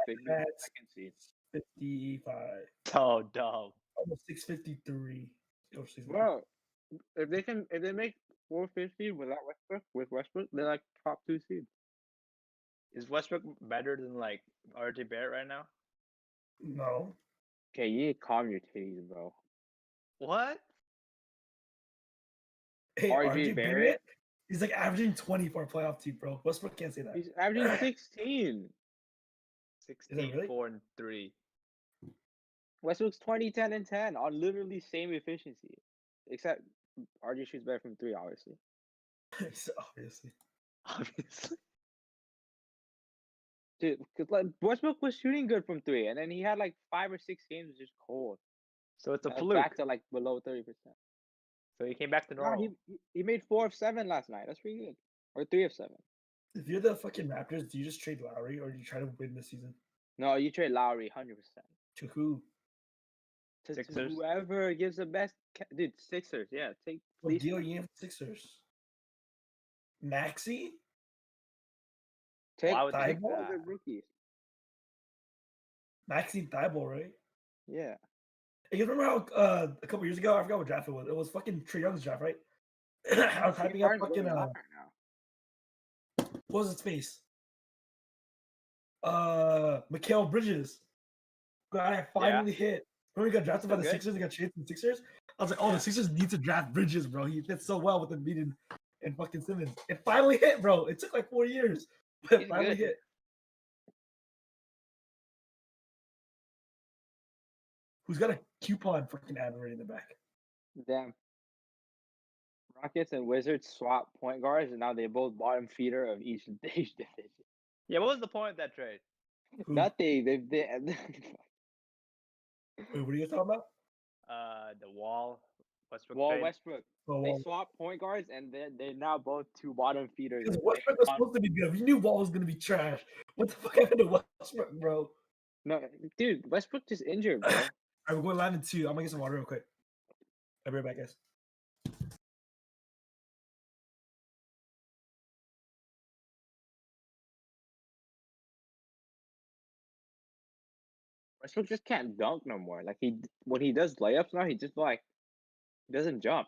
Figure That's second seed. 55. So dumb. Almost 653. Or 653. Bro, if they make 450 without Westbrook, they're like top 2 seed. Is Westbrook better than like RJ Barrett right now? No. Okay, you need to calm your titties, bro. What? Hey, RJ Barrett? He's like averaging 20 for a playoff team, bro. Westbrook can't say that. He's averaging 16. 16, really? 4, and 3. Westbrook's 20, 10, and 10 on literally same efficiency. Except RJ shoots better from 3, obviously. Obviously. Obviously. Dude, because like Westbrook was shooting good from 3, and then he had like 5 or 6 games just cold. So it's a Back fluke. to like below 30%. So he came back to normal. He made 4 of 7 last night. That's pretty good. Or 3 of 7. If you're the fucking Raptors, do you just trade Lowry or do you try to win this season? No, you trade Lowry 100%. To who? To Sixers? whoever gives the best. Dude, Sixers. Yeah, take. What deal you have with Sixers? Maxey? Take Why would they Thibault? take all that? the rookies. Maxey Thibault, right? Yeah. Hey, you remember how a couple years ago, I forgot what draft it was. It was fucking Trae Young's draft, right? I was hyping up fucking right now. what was his face? Mikal Bridges. God, I finally hit. When we got drafted by the Sixers, they got traded to the Sixers. I was like, oh, the Sixers need to draft Bridges, bro. He fits so well with the meeting and fucking Simmons. It finally hit, bro. It took like 4 years, but it finally hit. Who's got a coupon fucking ad right in the back? Damn. Rockets and Wizards swap point guards, and now they're both bottom feeder of each division. Yeah, what was the point of that trade? Nothing. They Wait, what are you talking about? The Wall Westbrook Wall trade. Westbrook. Oh, They swapped point guards, and they're now both 2 bottom feeders. Because Westbrook was supposed to be good. We knew Wall was going to be trash. What the fuck happened to Westbrook, bro? No, dude, Westbrook just injured, bro. All right, we're going live in 2. I'm going to get some water real quick. I'll be right back, guys. Westbrook just can't dunk no more. Like when he does layups now, he just like doesn't jump.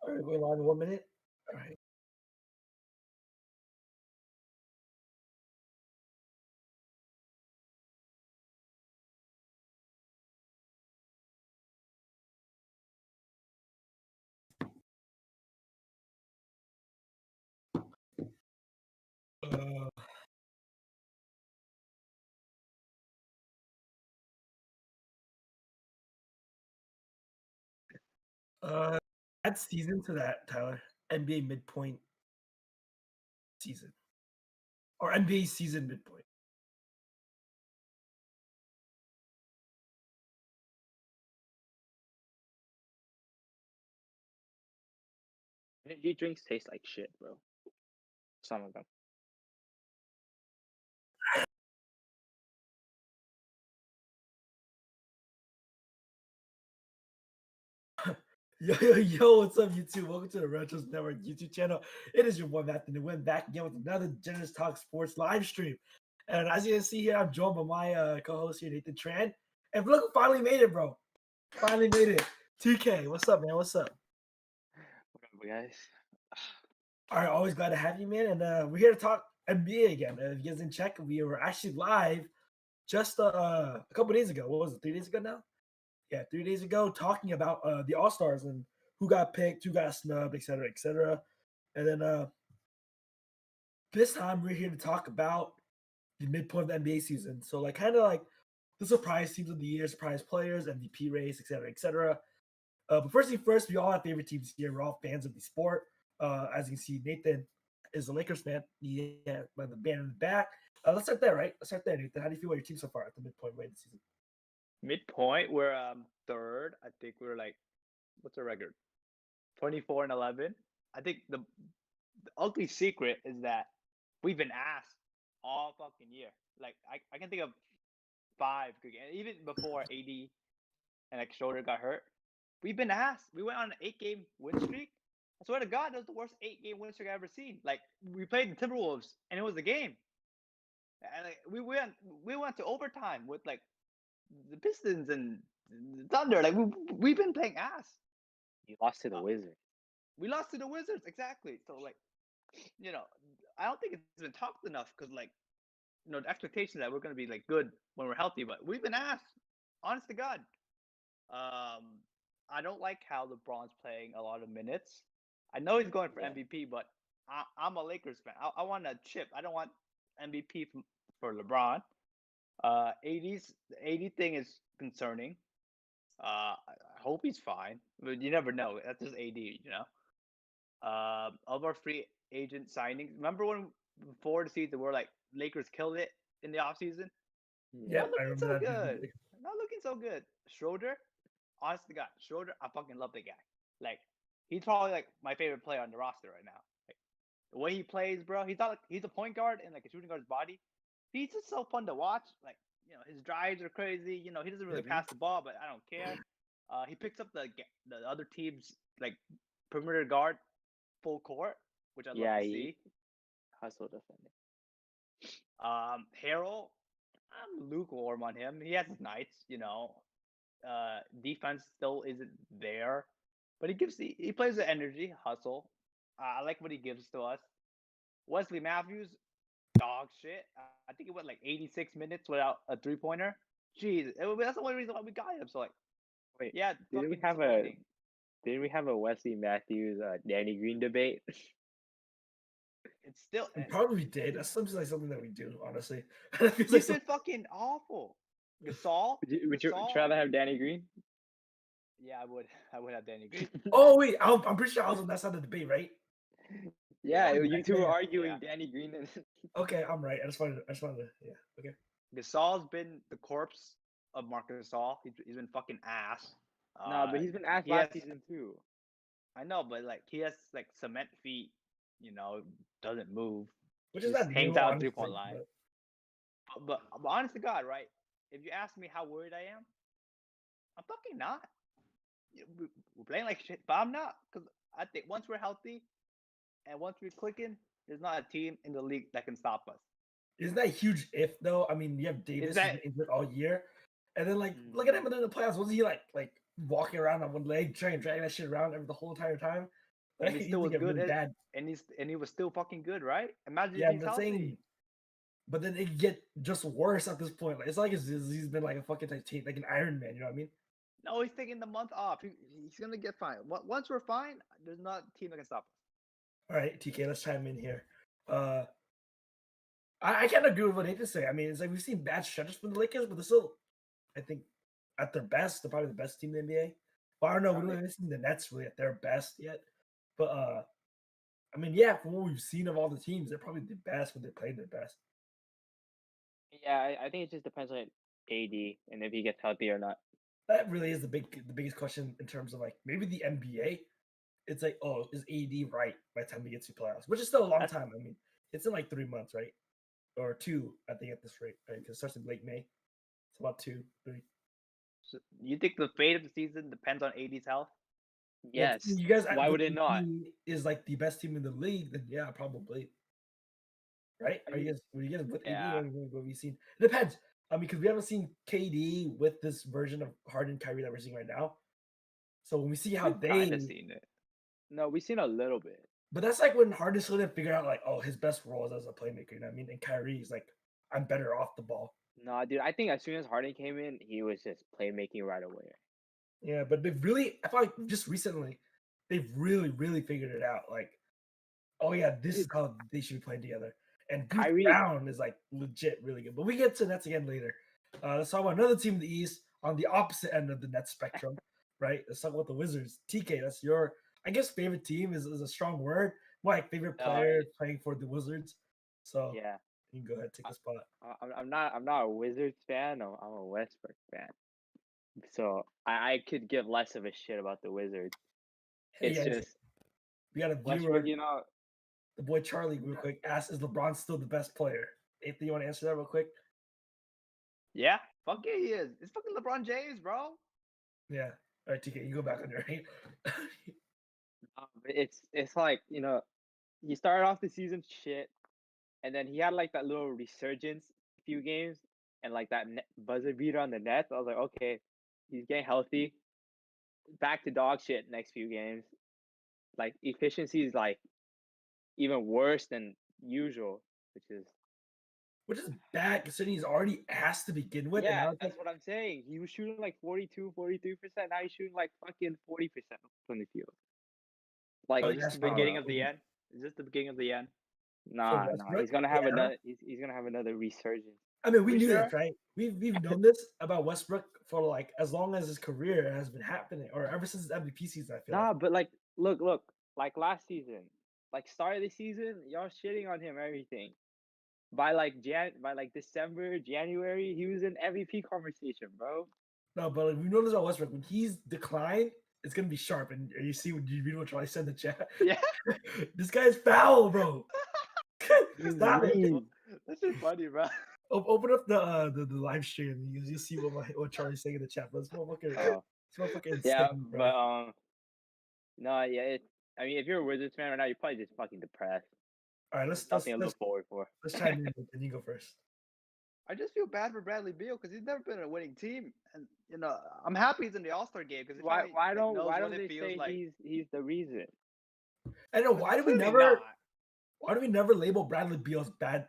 All right, going live in 1 minute. All right. Add season to that, Tyler. NBA midpoint season. Or NBA season midpoint. Energy drinks taste like shit, bro. Some of them. Yo, what's up, YouTube? Welcome to the Retros Network YouTube channel. It is your boy, Matthew, and we're back again with another Generous Talk Sports live stream. And as you can see here, I'm joined by my co-host here, Nathan Tran. And look who finally made it, bro. Finally made it. TK, what's up, man? What's up? What up, guys? All right, always glad to have you, man. And we're here to talk NBA again. If you guys didn't check, we were actually live just a couple days ago. What was it, 3 days ago now? Yeah, 3 days ago, talking about the All-Stars and who got picked, who got snubbed, et cetera, et cetera. And then this time we're here to talk about the midpoint of the NBA season. So like kind of like the surprise teams of the year, surprise players, MVP race, et cetera, et cetera. But first thing first, we all have favorite teams here. We're all fans of the sport. As you can see, Nathan is a Lakers fan. Yeah, by the band in the back. Let's start there, right? Let's start there, Nathan. How do you feel about your team so far at the midpoint way of the season? Midpoint, we're third. I think we're like, what's our record? 24-11. I think the ugly secret is that we've been asked all fucking year. Like I can think of 5 good games, even before AD and like Schroeder got hurt. We've been asked. We went on an 8-game win streak. I swear to God, that was the worst 8-game win streak I've ever seen. Like we played the Timberwolves and it was a game. And like, we went to overtime with like the Pistons and the Thunder. Like we've been playing ass. You lost to the Wizards. We lost to the Wizards, exactly. So like, I don't think it's been talked enough because like, the expectation that we're gonna be like good when we're healthy, but we've been asked. Honest to God. I don't like how LeBron's playing a lot of minutes. I know he's going for MVP, but I'm a Lakers fan. I want a chip. I don't want MVP for LeBron. The AD thing is concerning. I hope he's fine, but you never know. That's just AD, Of our free agent signings, remember when before the season we're like Lakers killed it in the offseason? Yeah, Not I looking remember so that. good. Not looking so good. Schroeder, honest to God, Schroeder, I fucking love the guy. Like, he's probably like my favorite player on the roster right now. Like, the way he plays, bro. He's not like he's a point guard and like a shooting guard's body. He's just so fun to watch. Like, his drives are crazy. He doesn't really pass the ball, but I don't care. He picks up the other team's like perimeter guard full court, which I'd love to see. Hustle defending. Harrell, I'm lukewarm on him. He has his nights, defense still isn't there, but he plays the energy, hustle. I like what he gives to us. Wesley Matthews, dog shit. I think it went like 86 minutes without a 3-pointer. Jeez, that's the only reason why we got him. So like, wait, yeah, did we have a Wesley Matthews Danny Green debate? It's still. We probably did. That seems like something that we do, honestly. He's been fucking awful. Gasol. Would you rather have Danny Green? Yeah, I would. I would have Danny Green. Oh wait, I'm pretty sure I was on that side of the debate, right? Yeah, you two were arguing Danny Green. And okay, I'm right. I just wanted to. Yeah. Okay. Gasol's been the corpse of Marcus Gasol. He's been fucking ass. No, but he's been ass last season too. I know, but like he has like cement feet. Doesn't move. Which is that hangs out 3-point line. But honest to God, right? If you ask me how worried I am, I'm fucking not. We're playing like shit, but I'm not, because I think once we're healthy and once we're clicking, there's not a team in the league that can stop us. Isn't that huge if though? I mean, you have Davis been injured all year, and then like look at him in the playoffs. Wasn't he like walking around on one leg, trying to drag that shit around the whole entire time? And he still was good, and he was still fucking good, right? Imagine if he's healthy. But then it get just worse at this point. Like, it's like he's been like a fucking like an Iron Man. You know what I mean? No, he's taking the month off. He's gonna get fine. Once we're fine, there's not a team that can stop us. All right, TK, let's chime in here. I can't agree with what Nathan say. I mean, it's like we've seen bad stretches from the Lakers, but they're still, I think, at their best, they're probably the best team in the NBA. But I don't know, we haven't seen the Nets really at their best yet. But I mean, yeah, from what we've seen of all the teams, they're probably the best when they played their best. Yeah, I think it just depends on AD and if he gets healthy or not. That really is the biggest question in terms of like maybe the NBA. It's like, oh, is AD right by the time he gets to playoffs? Which is still a long time. I mean, it's in like 3 months, right? Or 2, I think, at this rate, right? Because it starts in late May. It's about 2, 3. So you think the fate of the season depends on AD's health? Yes. You guys, why would it not? Is like the best team in the league, then yeah, probably. Right? Are you guys with AD? What have you seen? It depends. I mean, because we haven't seen KD with this version of Harden, Kyrie that we're seeing right now. So when we see how they kind of seen it. No, we've seen a little bit. But that's like when Harden still didn't figure out like, oh, his best role is as a playmaker. You know what I mean? And Kyrie's like, I'm better off the ball. No, dude, I think as soon as Harden came in, he was just playmaking right away. Yeah, but they've really, I feel like just recently, they've really, really figured it out. Like, oh yeah, this is how they should be playing together. And Kyrie Brown is like legit really good. But we get to Nets again later. Let's talk about another team in the East on the opposite end of the Nets spectrum, right? Let's talk about the Wizards. TK, that's your, I guess, favorite team is a strong word. my favorite player playing for the Wizards. So Yeah, you can go ahead and take the spot. I'm not a Wizards fan. I'm a Westbrook fan. So I could give less of a shit about the Wizards. Hey It's guys, just we got a viewer, Westbrook. You know, the boy Charlie, real quick. Asks, is LeBron still the best player? Ethan, you want to answer that real quick? Yeah, fuck yeah, he is. It's fucking LeBron James, bro. Yeah. All right, TK, you go back on your right. it's like he started off the season shit, and then he had like that little resurgence a few games, and like that buzzer beater on the Nets. I was like, okay, he's getting healthy. Back to dog shit next few games. Like efficiency is like even worse than usual, which is bad considering he's already asked to begin with. And yeah, now it's like, that's what I'm saying. He was shooting like 42, 43%. Now he's shooting like fucking 40% from the field. Like, Oh, oh, is this that's the not beginning of allowed. the end? Is this the beginning of the end? For nah. Westbrook? He's gonna Yeah. have another. He's gonna have another resurgence. I mean, we We knew sure? this, right? We've known this about Westbrook for like as long as his career has been happening, or ever since his MVP season. I feel Nah, like. but like, look, like last season, like start of the season, y'all shitting on him everything. By like December, January, he was in MVP conversation, bro. No, but like, we know this about Westbrook. When he's declined, it's gonna be sharp. And you see when you read what Charlie said in the chat. Yeah. This guy's foul, bro. Stop it. Leave. That's just funny, bro. Open up the live stream. You see what Charlie's saying in the chat. But this Oh, motherfucker yeah, insane, bro. but no, yeah. I mean, if you're a Wizards fan right now, you're probably just fucking depressed. All right, let's Nothing to look forward for. chime in. And you go first. I just feel bad for Bradley Beal because he's never been in a winning team, and I'm happy he's in the All Star game because Why knows why what don't it they feels say like. he's the reason? I know 'Cause why he's do we clearly never not. why do we never label Bradley Beal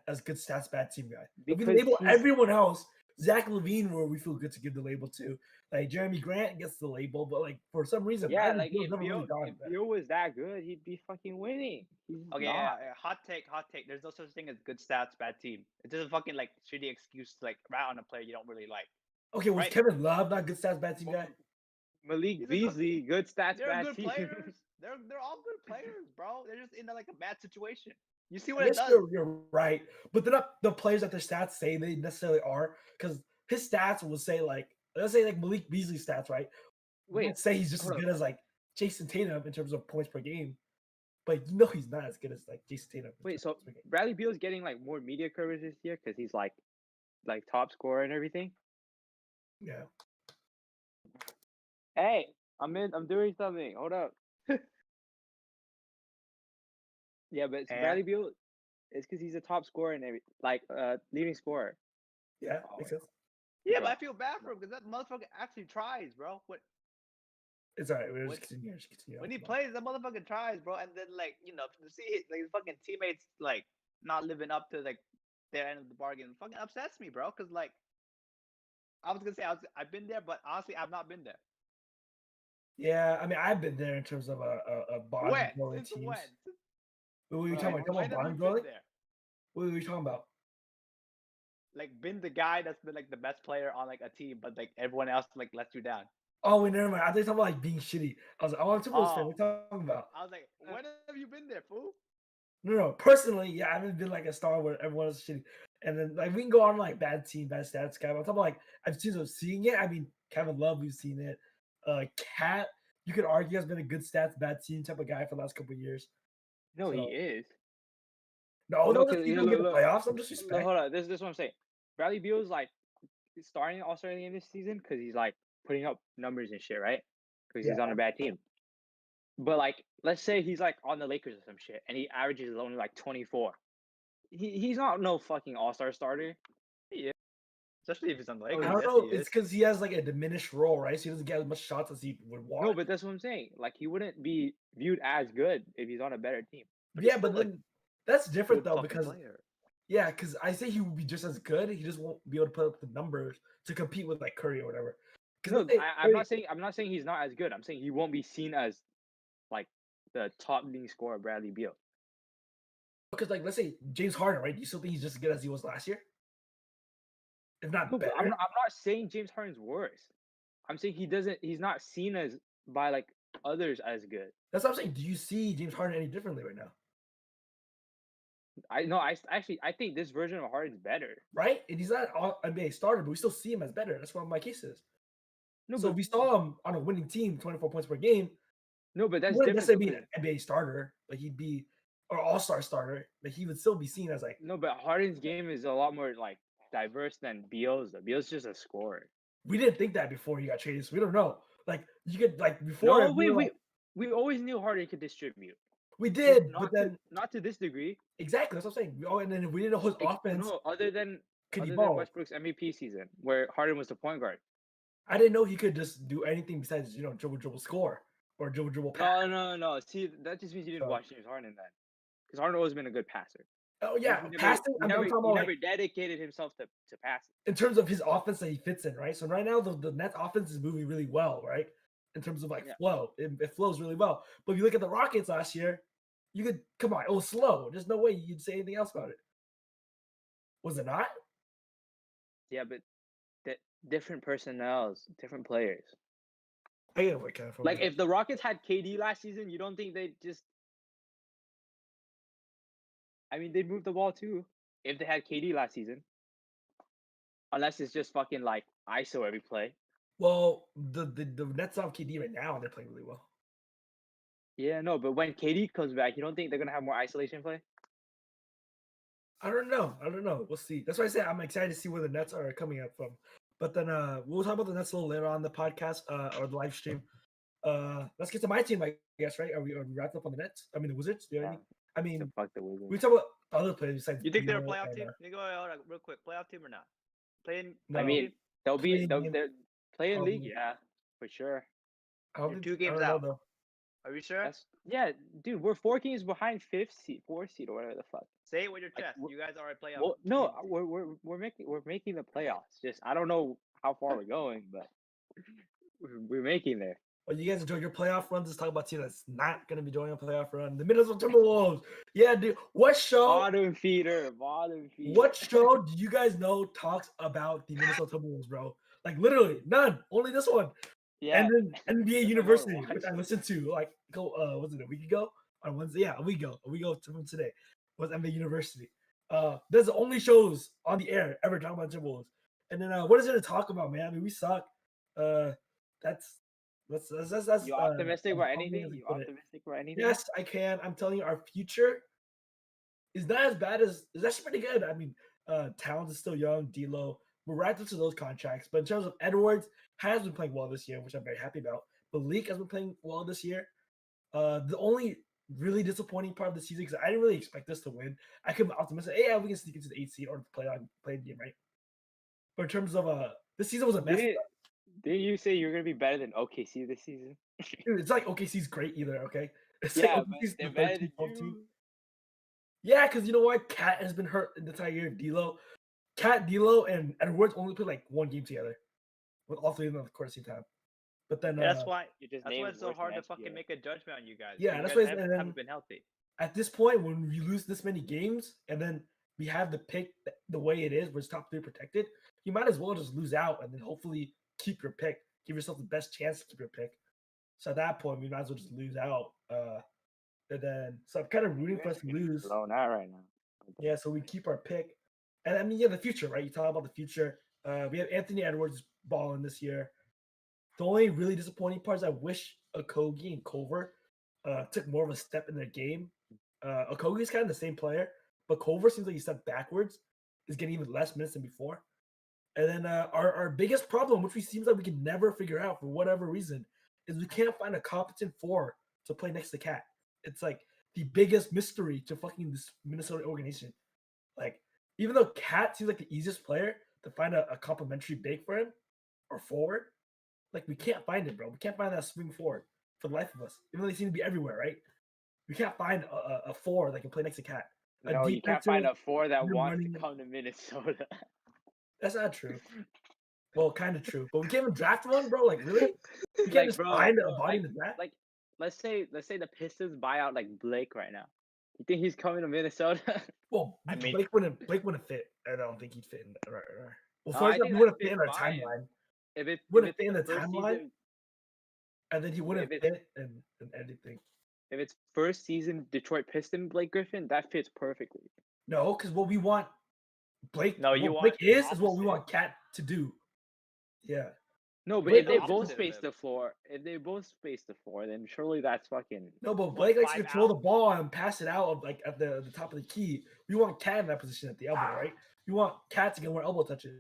as good stats bad team guy? If we Because label he's everyone else, Zach Levine, where we feel good to give the label to, like Jeremy Grant gets the label, but like for some reason, yeah, Bradley like Beal's never really gone. if Beal was that good, he'd be fucking winning. He's Okay, not. yeah, hot take. There's no such thing as good stats, bad team. It's just a fucking like shitty excuse to like rat on a player you don't really like. Okay, was Right. Kevin Love not good stats bad team guy? Malik He's a good- Beasley, good stats, They're bad good team. players. They're all good players, bro. They're just in like a bad situation. You see I what it guess does. you're right, but they're not the players that their stats say they necessarily are, because his stats will say like let's say like Malik Beasley stats, right? We Wait, don't say he's just as hold up. good as like Jason Tatum in terms of points per game, but he's not as good as like Jason Tatum. Wait, so Bradley Beal's getting like more media coverage this year because he's like top scorer and everything. Yeah. Hey, I'm doing something. Hold up. Yeah, but Bradley Beal, it's because he's a top scorer and leading scorer. Yeah, makes sense. Yeah, but I feel bad for him because that motherfucker actually tries, bro. It's all right. We'll just continue. When he plays, that motherfucker tries, bro. And then to see like his fucking teammates like not living up to like their end of the bargain fucking upsets me, bro. Because like I was gonna say I've been there, but honestly I've not been there. Yeah, I mean I've been there in terms of a bond building Since teams. when? What were you talking about? Bond building? What were you talking about? Like been the guy that's been like the best player on like a team, but like everyone else like lets you down. Oh, wait, never mind. I think talking about like being shitty. I was like, oh, I'm too close. What are you talking about? I was like, when have you been there, fool? No. Personally, yeah, I haven't been like a star where everyone is shitty. And then like we can go on like bad team, bad stats guy. I'm talking about like I've seeing it. I mean, Kevin Love, we've seen it. Cat, you could argue has been a good stats, bad team type of guy for the last couple of years. No, he is. No, don't get the playoffs. I'm just respect. Hold on, this is what I'm saying. Bradley Beal's like starting All-Star game this season because he's like putting up numbers and shit, right? Because he's on a bad team. But like, let's say he's like on the Lakers or some shit, and he averages only like 24. He's not no fucking All-Star starter. Yeah, especially if he's on the Lakers. I don't know. It's because he has like a diminished role, right? So he doesn't get as much shots as he would want. No, but that's what I'm saying. Like, he wouldn't be viewed as good if he's on a better team. Yeah, but then that's different though because because I say he would be just as good. He just won't be able to put up the numbers to compete with like Curry or whatever. No, I'm not saying he's not as good. I'm saying he won't be seen as like the top leading scorer, Bradley Beal. Because like let's say James Harden, right? Do you still think he's just as good as he was last year? If not better. I'm not saying James Harden's worse. I'm saying he's not seen as by like others as good. That's what I'm saying. Do you see James Harden any differently right now? I think this version of Harden's better. right? And he's not an NBA starter, but we still see him as better. That's what my case is. No, So but we saw him on a winning team, 24 points per game. no, but He that's wouldn't different. necessarily be an NBA starter, but he'd be or all-star starter, but he would still be seen as like No, but Harden's game is a lot more like diverse than Beal's. Beal's just a scorer. we didn't think that before he got traded, so we don't know. Like you could like before No, we were like, we always knew Harden could distribute. we Just did, but then not to this degree. exactly that's what I'm saying. And then we didn't know his offense No, other than could other than evolve. Westbrook's MVP season, where Harden was the point guard. I didn't know he could just do anything besides dribble, score or dribble pass. No. See, that just means you didn't So- watch James Harden then, because Harden always been a good passer. Oh yeah, He passing. I'm talking about never like, dedicated himself to passing. in terms of his offense that he fits in, right? So right now the Nets offense is moving really well, right? In terms of like Yeah. flow, it flows really well. But if you look at the Rockets last year, you could come on, it was slow. There's no way you'd say anything else about it. Was it not? Yeah, but different personnels, different players. I get what kind of Like if the Rockets had KD last season, you don't think they'd just? I mean, they'd move the ball too if they had KD last season. Unless it's just fucking like ISO every play. well, the Nets have KD right now and they're playing really well. Yeah, no, but when KD comes back, you don't think they're gonna have more isolation play? I don't know. We'll see. That's why I say I'm excited to see where the Nets are coming up from. But then we'll talk about the Nets a little later on the podcast or the live stream. Let's get to my team, I guess, right? Are we wrapped up on the Nets? I mean the Wizards? Do you know anything? I mean Fuck the Wizards. we talk about other players besides You think they're a D'Lo playoff and, team? You go hold on, real quick. Playoff team or not? Playing. No. I mean, team? they'll Playing play in league, probably. yeah, for sure. I don't You're think- 2 I games don't know, out. though. Are you sure? Yeah, dude, we're 4 games behind 4th seed, or whatever the fuck. Say it with your Like, chest. You guys are a playoff. Well, no, team. we're making the playoffs. Just I don't know how far we're going, but we're making there. Well, you guys enjoy your playoff runs. Let's talk about a team that's not going to be joining a playoff run. The Minnesota Timberwolves. Yeah, dude. What show? Bottom feeder. What show do you guys know talks about the Minnesota Timberwolves, bro? Like literally none. Only this one. Yeah. And then NBA That's University, another which I one. listened to like was it a week ago? On Wednesday? Yeah, a week ago. From today was NBA University. There's the only shows on the air ever talking about Timberwolves. And then what is there to talk about, man? I mean, we suck. That's You optimistic as about humbling anything? as I You put it. optimistic about anything? Yes, I can. I'm telling you, our future is not as bad as is actually pretty good. I mean, Towns is still young, D'Lo. We're right into those contracts. But in terms of Edwards, has been playing well this year, which I'm very happy about. Malik has been playing well this year. The only really disappointing part of the season, because I didn't really expect us to win. I could be optimistic. Hey, yeah, we can sneak into the 8th seed or play the game, right? But in terms of this season was a mess. Didn't you say you're gonna be better than OKC this season? Dude, it's like OKC's great either, okay? It's Yeah, like but OKC's they're the better 13th, than 12th you. team. Yeah, because you know what? Cat has been hurt the entire year. D'Lo, D'Lo, and Edwards only played like one game together with all 3 of them on the court at the same time. But then Yeah, that's why. You just That's named why it's so worse hard than to fucking SGA. make a judgment on you guys. Yeah, You that's guys why- haven't, and haven't been healthy. at this point, when we lose this many games and then we have the pick the way it is, where it's top 3 protected, you might as well just lose out and then hopefully keep your pick. Give yourself the best chance to keep your pick. So at that point, we might as well just lose out. And then so I'm kind of rooting for us to lose. Blown out right now. Yeah, so we keep our pick. And I mean, yeah, the future, right? You talk about the future. We have Anthony Edwards balling this year. The only really disappointing part is I wish Okogie and Culver took more of a step in their game. Okogie is kind of the same player, but Culver seems like he stepped backwards, is getting even less minutes than before. And then our biggest problem, which we seems like we can never figure out for whatever reason, is we can't find a competent 4 to play next to Cat. It's like the biggest mystery to fucking this Minnesota organization. Like, even though Cat seems like the easiest player to find a complimentary big for him or forward, like we can't find it, bro. We can't find that swing forward for the life of us. Even though they seem to be everywhere, right? We can't find a 4 that can play next to Cat. No, you can't find a 4 that you're wants running- to come to Minnesota. That's not true. Well, kind of true, but we can't even draft one, bro. Like, really? We can't just find a body in the draft. Like, let's say the Pistons buy out like Blake right now. You think he's coming to Minnesota? Well, I mean- Blake wouldn't fit. I don't think he'd fit in. Well, No, I first off, think he that wouldn't fit fits in our fine. timeline, If it Wouldn't if fit in it's the first timeline? season- and then he wouldn't If fit in anything. if it's first season Detroit Piston Blake Griffin, that fits perfectly. No, because what we want Blake. No, you what want Blake the is what we opposite. want Cat to do. Yeah. No, but Blake if they likes both opposite of space him. the floor, then surely that's fucking. No, but What, Blake likes to 5 control the out? ball and pass it out of, like at the top of the key. We want Cat in that position at the elbow, right? We want Cat to get more elbow touches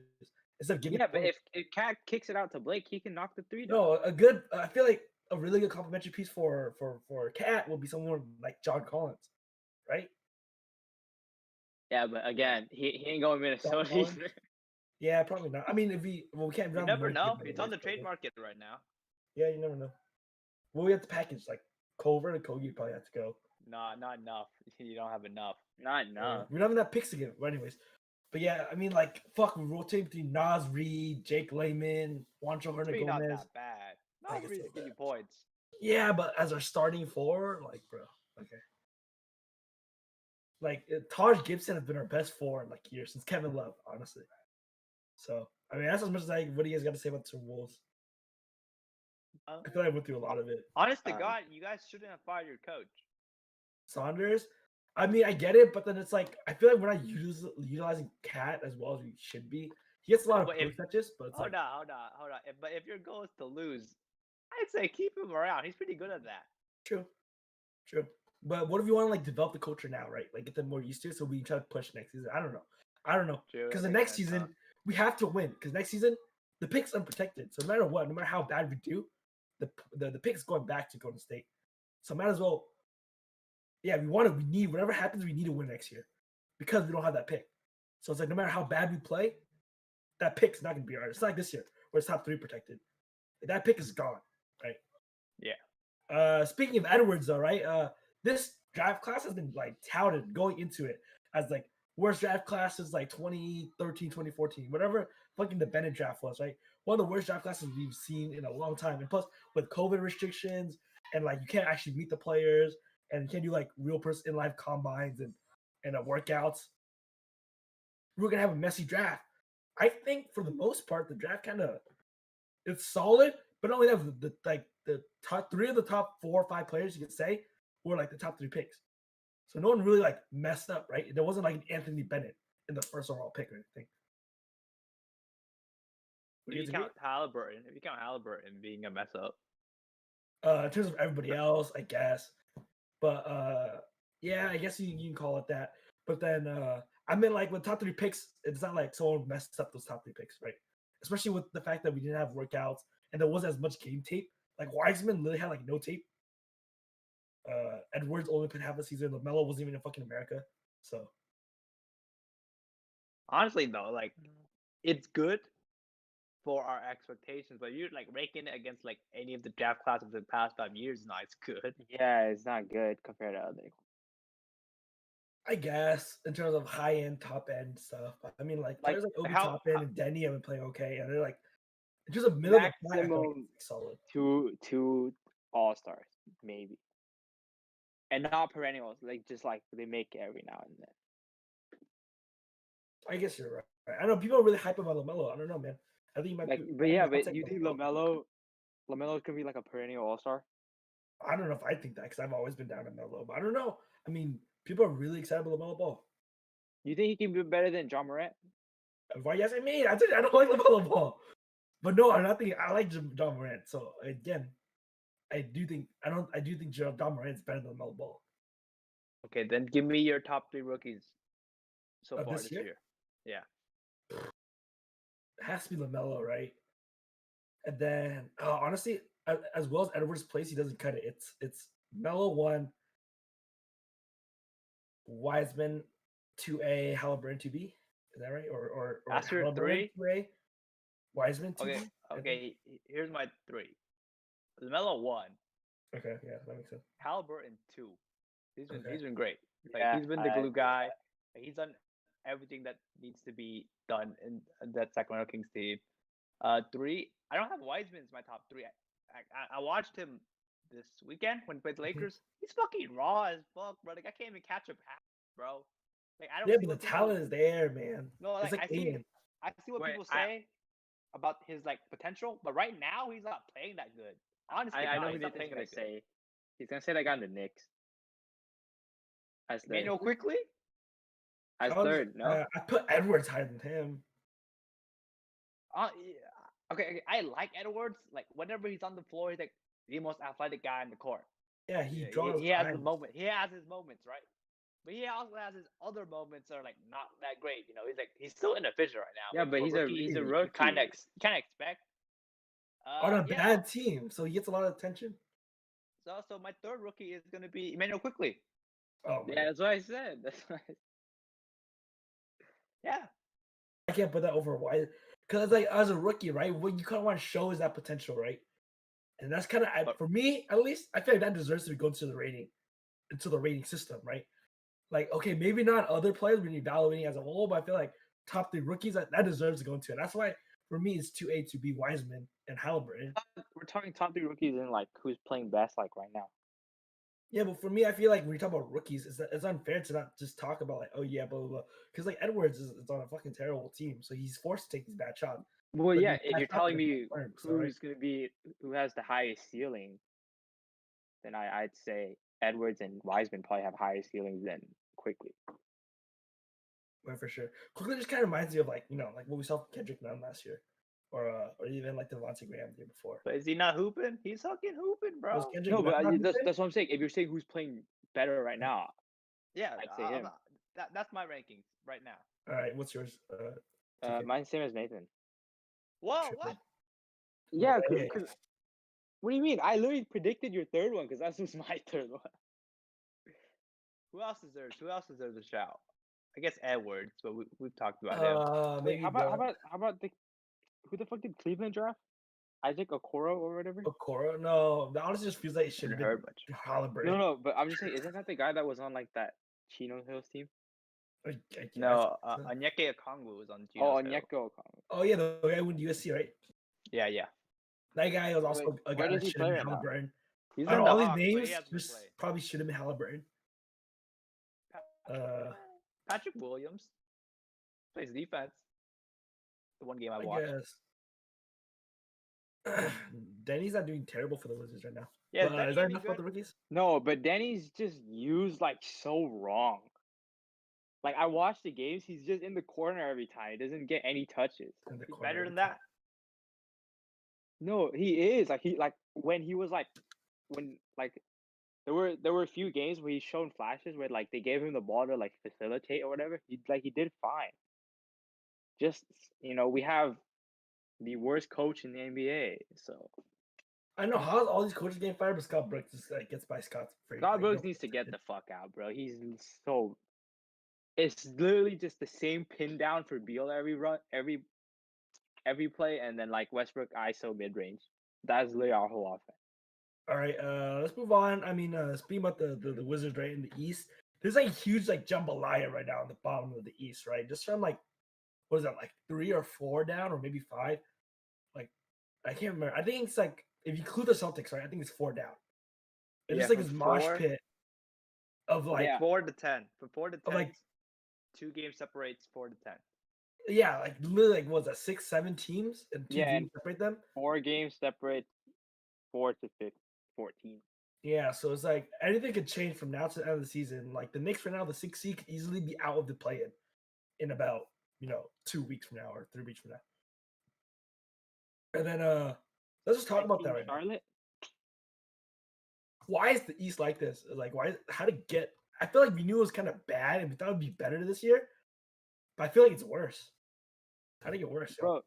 instead of giving. Yeah, but if Cat kicks it out to Blake, he can knock the three down. No, a good. I feel like a really good complimentary piece for Cat will be someone like John Collins, right? Yeah, but again, he ain't going Minnesota Collins? either. Yeah, probably not. I mean, if we can't. You never know. It's on the trade market right now. Yeah, you never know. Well, we have to package like Culver and Kogi probably have to go. Nah, not enough. You don't have enough. Not enough. We don't have enough picks to give. But anyways, but yeah, I mean, like fuck, we rotate between Nas Reed, Jake Layman, Juancho It's not Hernandez. that bad. I Not guess really so give you bad. points. Yeah, but as our starting four, like, bro, okay. Like Taj Gibson has been our best four in like years since Kevin Love, honestly. So I mean, that's as much as what do you guys got to say about the Wolves? I feel like I went through a lot of it. Honest to God, you guys shouldn't have fired your coach. Saunders. I mean, I get it, but then it's like I feel like we're not utilizing Cat as well as we should be. He gets a lot of But if- post touches, but it's Hold like on. But if your goal is to lose, I'd say keep him around. He's pretty good at that. true. But what if you want to like develop the culture now, right? Like get them more used to it, so we try to push next season. I don't know. True, Because that the makes next sense, season huh? we have to win. Because next season the pick's unprotected, so no matter what, no matter how bad we do, the pick's going back to Golden State. So might as well. Yeah, we need whatever happens, we need to win next year because we don't have that pick. So it's like no matter how bad we play, that pick's not gonna be ours. It's not like this year where it's top 3 protected. That pick is gone, right? Yeah. Speaking of Edwards, though, right? This draft class has been like touted going into it as like worst draft classes like 2013, 2014, whatever fucking the Bennett draft was, right? One of the worst draft classes we've seen in a long time. And plus with COVID restrictions and like you can't actually meet the players and you can't do like real person in live combines and workouts. We're gonna have a messy draft. I think for the most part, the draft kind of it's solid, but not only that, the top 3 of the top 4 or 5 players you could say were like the top 3 picks. So no one really like messed up, right? There wasn't like an Anthony Bennett in the first overall pick or anything. If you count Halliburton being a mess up. In terms of everybody else, I guess. But yeah, I guess you can call it that. But then I mean like with top 3 picks, it's not like someone messed up those top 3 picks, right? Especially with the fact that we didn't have workouts and there wasn't as much game tape. Like Wiseman literally had like no tape. Edwards only played half the season. LaMelo wasn't even in fucking America. So Honestly, though, like it's good for our expectations, but you're like ranking it against like any of the draft classes of the past 5 years. No, it's good. Yeah, it's not good compared to other. I guess in terms of high end, top end stuff. I mean, like players like Obi Toppin and Denny have been playing okay, and they're like in terms of middle of the pack, I feel like it's solid. Two all-stars maybe, and not perennials. Like just like they make it every now and then. I guess you're right. I know people are really hype about LaMelo. I don't know, man. I think he might Like, be. but yeah, but you think LaMelo could be like a perennial all-star? I don't know if I think that because I've always been down to Melo, but I don't know. I mean, people are really excited about LaMelo Ball. You think he can be better than John Morant? Why? Yes, I mean, I don't like LaMelo Ball, but no, I'm not thinking. I like John Morant. So again, I do think John Morant's better than LaMelo Ball. Okay, then give me your top 3 rookies so far this year. Yeah. It has to be LaMelo, right? And then, honestly, as well as Edwards' place, he doesn't cut it. It's Melo 1, Wiseman 2A, Halliburton 2B. Is that right? Or That's your Halliburton 3? 2A, Wiseman 2B. Okay. Here's my 3. LaMelo 1. Okay, yeah, that makes sense. Halliburton 2. He's been great. Like Yeah, he's been the glue guy. He's done everything that needs to be done in that Sacramento Kings team. 3. I don't have Wiseman as my top 3. I watched him this weekend when he played the Lakers. He's fucking raw as fuck, bro. Like I can't even catch a pass, bro. Like I don't. Yeah, but the talent is there, man. No, like, I see what people say about his like potential, but right now he's not playing that good. Honestly, I know he's who not Nathan's playing gonna that good. say. He's gonna say that guy in the Knicks. As third. Emmanuel quickly. As I was- third, no. I put Edwards higher than him. Yeah. Okay, I like Edwards. Like whenever he's on the floor, he's like the most athletic guy in the court. Yeah, he Yeah, draws. he has the lines. moment. He has his moments, right? But he also has his other moments that are like not that great. You know, he's still inefficient right now. Yeah, which but for he's a you rookie. kind of expect. On a Yeah. bad team, so he gets a lot of attention. So my third rookie is gonna be Emmanuel quickly. Oh my Yeah, that's what I said. That's why. Yeah. I can't put that over why, because like as a rookie, right? What you kind of want to show is that potential, right? And that's kind of But- for me, at least. I feel like that deserves to go into the rating system, right? Like, okay, maybe not other players when you're evaluating as a whole, but I feel like top 3 rookies that deserves to go into it. That's why for me it's 2A to be Wiseman and Halliburton. We're talking top 3 rookies and like who's playing best like right now. Yeah, but for me, I feel like when you talk about rookies, it's unfair to not just talk about like, oh yeah, blah blah blah, because like Edwards is on a fucking terrible team, so he's forced to take these bad shots. Well, But yeah, these if bad you're shots are telling gonna me burn, so, right? who has the highest ceiling, then I'd say Edwards and Wiseman probably have higher ceilings than Quickly. Well, for sure. Quickly just kind of reminds me of like like what we saw from Kendrick Nunn last year, or even like Devontae Graham the year before. But is he not hooping? He's fucking hooping, bro. Was Kendrick No, but Nunn not that's, hooping? that's what I'm saying. If you're saying who's playing better right now, Yeah, I'd say him. That's my rankings right now. All right, what's yours? TK? mine's same as Nathan. Whoa, Sure. what? Yeah, Yeah. because what do you mean? I literally predicted your third one because that was my third one. Who else deserves a shout? I guess Edwards, but we've talked about him. Wait, Maybe how about who the fuck did Cleveland draft? Isaac Okoro or whatever. Okoro? No, that honestly just feels like it should have Haven't been heard much. Halliburton. No, but I'm just saying, isn't that the guy that was on like that Chino Hills team? I guess. No, Onyeka Okongwu was on. Oh, Gino's Onyeka Hill. Okongwu. Oh yeah, the guy went to USC, right? Yeah, yeah. That guy was also Wait, a where guy does that he should have play been right now? Halliburton. He's Out in of the all these Hawks, but he names, hasn't just played. probably should have been Halliburton. Patrick Williams plays defense. The one game I I watched. guess. Danny's not doing terrible for the Wizards right now. Yeah, But, is that enough about the rookies? No, but Danny's just used like so wrong. Like I watch the games, he's just in the corner every time. He doesn't get any touches. In the He's corner better every than time. that. No, he is like when he was like when like there were a few games where he's shown flashes where like they gave him the ball to like facilitate or whatever. He did fine. Just we have the worst coach in the NBA, so I know how's all these coaches getting fired, but Scott Brooks just gets by Scott free. Scott Like, Brooks no- needs to get the fuck out, bro. He's so. It's literally just the same pin down for Beal every play, and then like Westbrook ISO mid range. That's literally our whole offense. All right, let's move on. I mean, speaking about the Wizards right in the East, there's like huge like jambalaya right now in the bottom of the East, right? Just from like what is that, like 3 or 4 down, or maybe 5? Like I can't remember. I think it's like if you include the Celtics, right? I think it's 4 down. It's just Yeah, like this from mosh 4 pit of like Yeah. 4 to 10. From 4 to 10, like 2 games separates 4 to 10. yeah, like literally like what was that 6, 7 teams and 2 Yeah, games and- separate them. 4 games separate 4 to 14. Yeah, so it's like anything could change from now to the end of the season. Like the Knicks right now, the 6th seed could easily be out of the play-in in about 2 weeks from now or 3 weeks from now. And then let's just talk about that right now. Charlotte. Why is the East like this? Like how to get? I feel like we knew it was kind of bad and we thought it would be better this year, but I feel like it's worse. How to get worse, yo? Bro,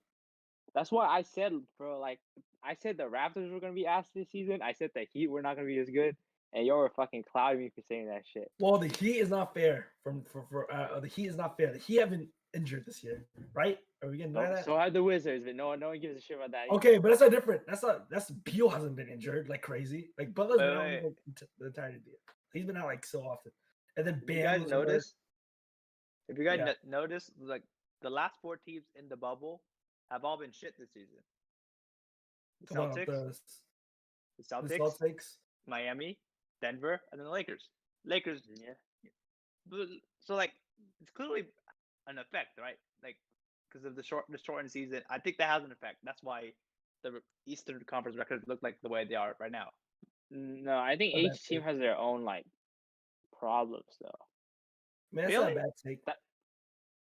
that's why I said, bro, like I said the Raptors were gonna be ass this season. I said the Heat were not gonna be as good, and y'all were fucking clouding me for saying that shit. Well, the Heat is not fair. The Heat is not fair. The Heat have been injured this year, right? Are we getting that? So had the Wizards, but no one gives a shit about that. either. Okay, but that's not different. That's Beal hasn't been injured like crazy. Like Butler's been out Wait. like, the entirety of the year. He's been out like so often. And then If Bam. you guys was hurt. notice, Yeah. notice, like the last 4 teams in the bubble have all been shit this season. The Come on, Celtics, the the Celtics, Celtics. Miami, Denver, and then the Lakers. Lakers. Yeah. So like it's clearly an effect, right? Like because of the shortened season. I think that has an effect. That's why the Eastern Conference records look like the way they are right now. No, I think Not a bad each team take. has their own like problems though. Man, that's not Really? a bad take.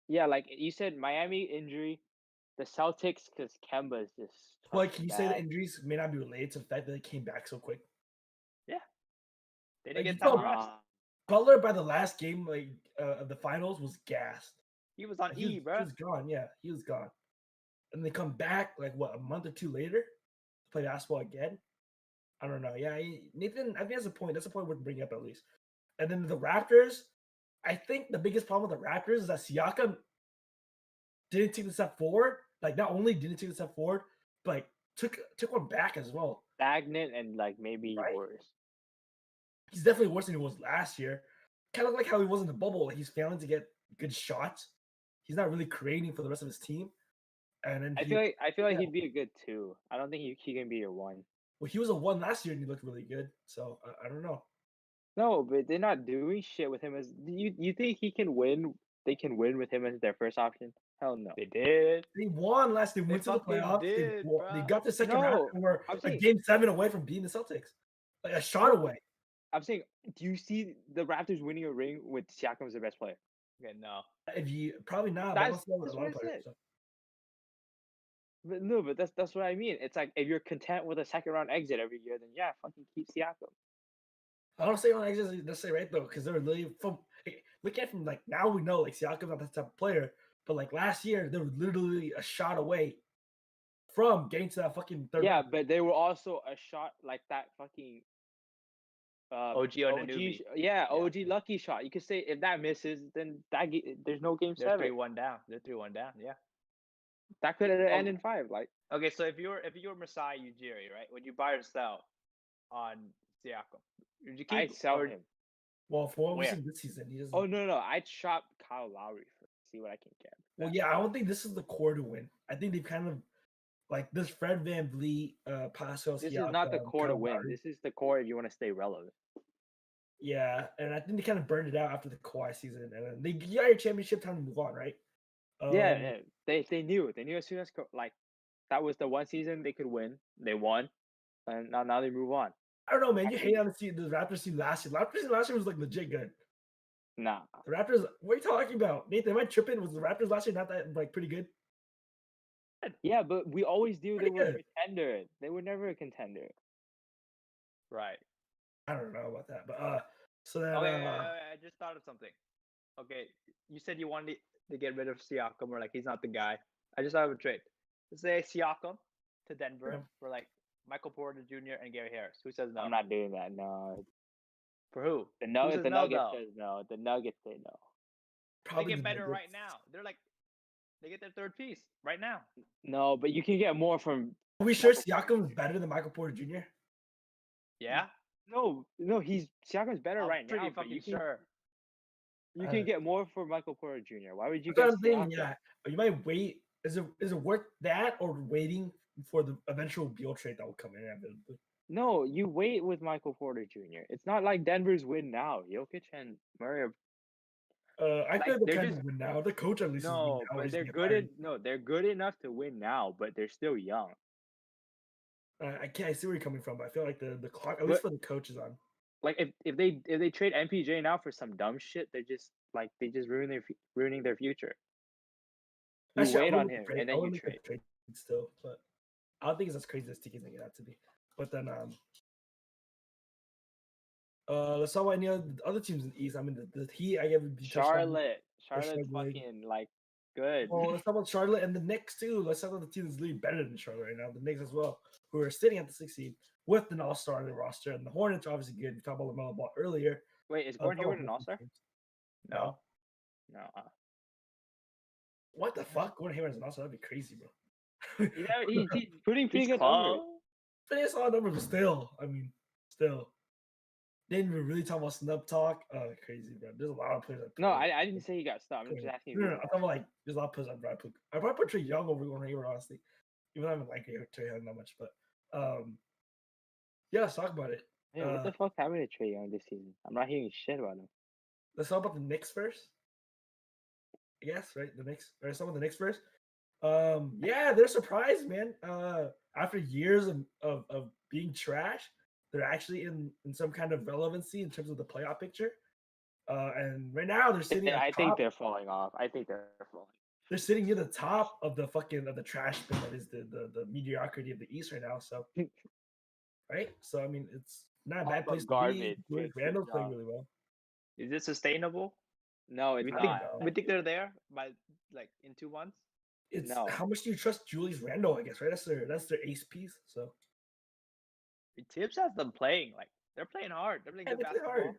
Yeah, like you said, Miami injury, the Celtics because Kemba is just Like, fucking can you say the bad. injuries may not be related to the fact that they came back so quick? Yeah. They Like, didn't you get time to saw rest. Butler by the last game, of the finals, was gassed. He was on Like, E, he bro. was gone. Yeah, he was gone. And they come back like what, a month or two later to play basketball again. I don't know. Yeah, Nathan, I think that's a point. That's a point worth bringing up at least. And then the Raptors, I think the biggest problem with the Raptors is that Siakam didn't take the step forward. Like, not only didn't take the step forward, but like, took one back as well. Stagnant and like maybe Right. worse. He's definitely worse than he was last year. Kind of like how he was in the bubble. Like, he's failing to get good shots. He's not really creating for the rest of his team. And then I feel like yeah. he'd be a good 2. I don't think he can be your 1. Well, he was a 1 last year and he looked really good. So I don't know. No, but they're not doing shit with him as you think he can win? They can win with him as their first option? Hell no. They did. They won last. They They went to the fucking playoffs. did, They bruh. got the second round No, and were I'm a saying game 7 away from beating the Celtics. Like a shot away. I'm saying, do you see the Raptors winning a ring with Siakam as their best player? Okay, no. If you probably not, but I don't That's see that with that's a lot what of I players. said. So. But no, but that's what I mean. It's like if you're content with a second round exit every year, then yeah, fucking keep Siakam. I don't say on exit necessarily right though, because they're literally from look at it from like now we know like Siakam's not that type of player, but like last year they were literally a shot away from getting to that fucking third Yeah, round. but they were also a shot like that fucking OG Anunoby. yeah, OG lucky shot. You could say if that misses, then there's no game They're 7. 3-1 down. They're 3-1 down. Yeah. That could end in 5. Like Okay, so if you're Masai Ujiri, right? Would you buy or sell on Siakam? Would you keep I'd sell or him. Well, for what we've Where? seen this season, he doesn't. Oh no, I'd shop Kyle Lowry for see what I can get. Well, yeah, I don't think this is the core to win. I think they've kind of like this Fred VanVleet, Pascal. This Siakam, is not the core to Kyle win. Lowry. This is the core if you want to stay relevant. Yeah, and I think they kind of burned it out after the Kawhi season, and then they got your championship time to move on, right? Yeah, they knew. They knew as soon as like that was the one season they could win. They won, and now they move on. I don't know, man. You hate on the Raptors team last year. Raptors team last year was like legit good. Nah, The Raptors. What are you talking about, Nathan? Am I tripping? Was the Raptors last year not that like pretty good? yeah, but we always knew they Pretty were a good. contender. They were never a contender. right? I don't know about that, but so then Okay, I just thought of something. Okay, you said you wanted to get rid of Siakam, or like he's not the guy. I just thought of a trade. Let's say Siakam to Denver Yeah. for like Michael Porter Jr. and Gary Harris. Who says no? I'm not doing that. No, For who? the Who Nuggets. says The no, Nuggets though? says no. The Nuggets say no. They probably get the better Nuggets. right now. They're like they get their third piece right now. No, but you can get more from. Are we sure Michael Siakam is better than Michael Porter Jr.? Yeah, No, he's Siakam's better I'm right pretty now. But fucking you can sure. you can get more for Michael Porter Jr. Why would you That's get what I'm thinking. Siakam? Yeah, but you might wait. Is it worth that or waiting for the eventual Beal trade that will come in inevitably? No, you wait with Michael Porter Jr. It's not like Denver's win now. Jokic and Murray are I like feel like they're they're just win now. The coach at least is winning no, now. but they're good. They're good enough to win now, but they're still young. I can't. I see where you're coming from, but I feel like the clock, at least for the coach, is on. Like if they trade MPJ now for some dumb shit, they're just like they just ruining their future. You Actually, wait I on would him trade. and then I would you make the trade. trade still, but I don't think it's as crazy as Tiki's making it out to be. But then let's talk about any other teams in the East. I mean, the Heat. I give Charlotte's struggling. fucking like good. Well, let's talk about Charlotte and the Knicks too. Let's talk about the team that's really better than Charlotte right now. The Knicks as well, who are sitting at the 6th seed with an all-star on their roster, and the Hornets are obviously good. We talked about LaMelo Ball earlier. Wait, is Gordon Hayward an all-star? No. No. What the fuck? Gordon Hayward is an all-star? That'd be crazy, bro. He's putting pretty He's good close. numbers. But it's all numbers, but still. I mean, still. Didn't even really talk about snub talk. Oh, crazy, bro. There's a lot of players. No, I didn't say he got stopped. I'm just asking. No, I'm talking about like there's a lot of players I'd probably put Trae Young over Gordon Hayward, honestly. Even though I haven't liked Trae Young that much, but yeah, let's talk about it. Man, what the fuck happened to Trae Young this season? I'm not hearing shit about him. Let's talk about the Knicks first. I guess, right? The Knicks. Let's talk about the Knicks first. Yeah, they're surprised, man. After years of being trash, they're actually in some kind of relevancy in terms of the playoff picture. And right now they're sitting. I at think top. they're falling off. I think they're falling. They're sitting near the top of the trash bin that is the mediocrity of the East right now. So, right? So I mean, it's not a bad place to be. Garbage. Julius Good Randle's playing job. really well. Is it sustainable? No, it's We I think not. think no. we think they're there by like in 2 months. It's No. how much do you trust Julius Randle? I guess right. That's their ace piece. So Tibbs has them playing like they're playing hard. They're playing yeah, good they play basketball. hard.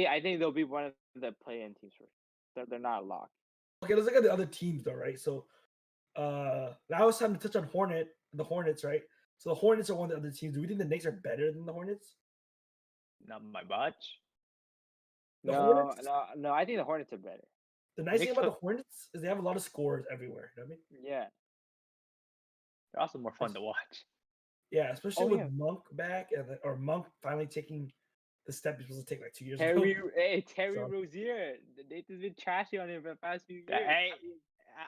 I think they'll be one of the play-in teams first. They're not locked. Okay, let's look at the other teams though, right? So now it's time to touch on the Hornets, right? So the Hornets are one of the other teams. Do we think the Knicks are better than the Hornets? Not my much. The No, Hornets, no. I think the Hornets are better. the nice thing Knicks about the put- Hornets is they have a lot of scores everywhere. You know what I mean? Yeah. They're also more fun to watch. Yeah, especially Oh, with yeah. Monk back or Monk finally taking the step he's supposed to take like 2 years Terry ago. So- Rozier. Nathan's been trashy on him for the past few years. Hey,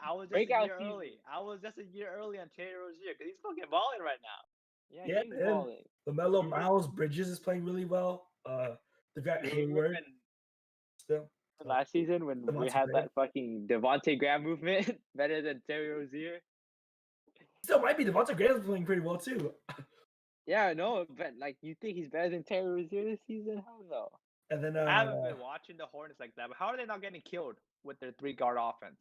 I was just a Breakout year early. season. I was just a year early on Terry Rozier because he's fucking balling right now. Yeah, he's man. balling. LaMelo Mhm. Miles Bridges is playing really well. They've got Remember Hayward when still. last season when we Devontae had Graham. that fucking Devontae Graham movement better than Terry Rozier? Still might be Devontae Graham's playing pretty well too. Yeah, no, but like you think he's better than Terry Rozier this season? Hell no. And then I haven't been watching the Hornets like that, but how are they not getting killed with their 3-guard offense?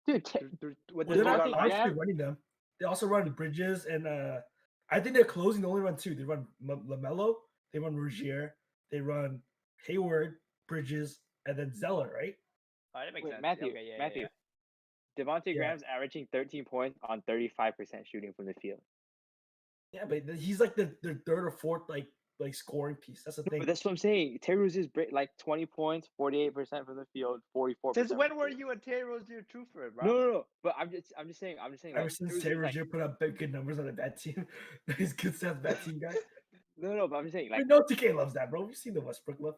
Dude, With well, their they're not 3-guard Devontae lineup? constantly running them. They also run Bridges and I think they're closing. They only run two. They run LaMelo, they run Rozier, they run Hayward, Bridges, and then Zeller, right? Oh, that makes Wait, sense. Matthew, Okay, yeah, Matthew. yeah. Devontae Yeah. Graham's averaging 13 points on 35% shooting from the field. Yeah, but he's like their third or fourth like scoring piece. That's the thing. But that's what I'm saying. Terry Rozier's like 20 points, 48% from the field, 44%. Since when from were the field. you a Terry Rozier truther, bro? No. But I'm just saying. Ever Like, since Terry Rozier put up good numbers on a bad team, he's good stats bad team guy. No, but I'm just saying. We Like, know TK loves that, bro. We've seen the Westbrook love.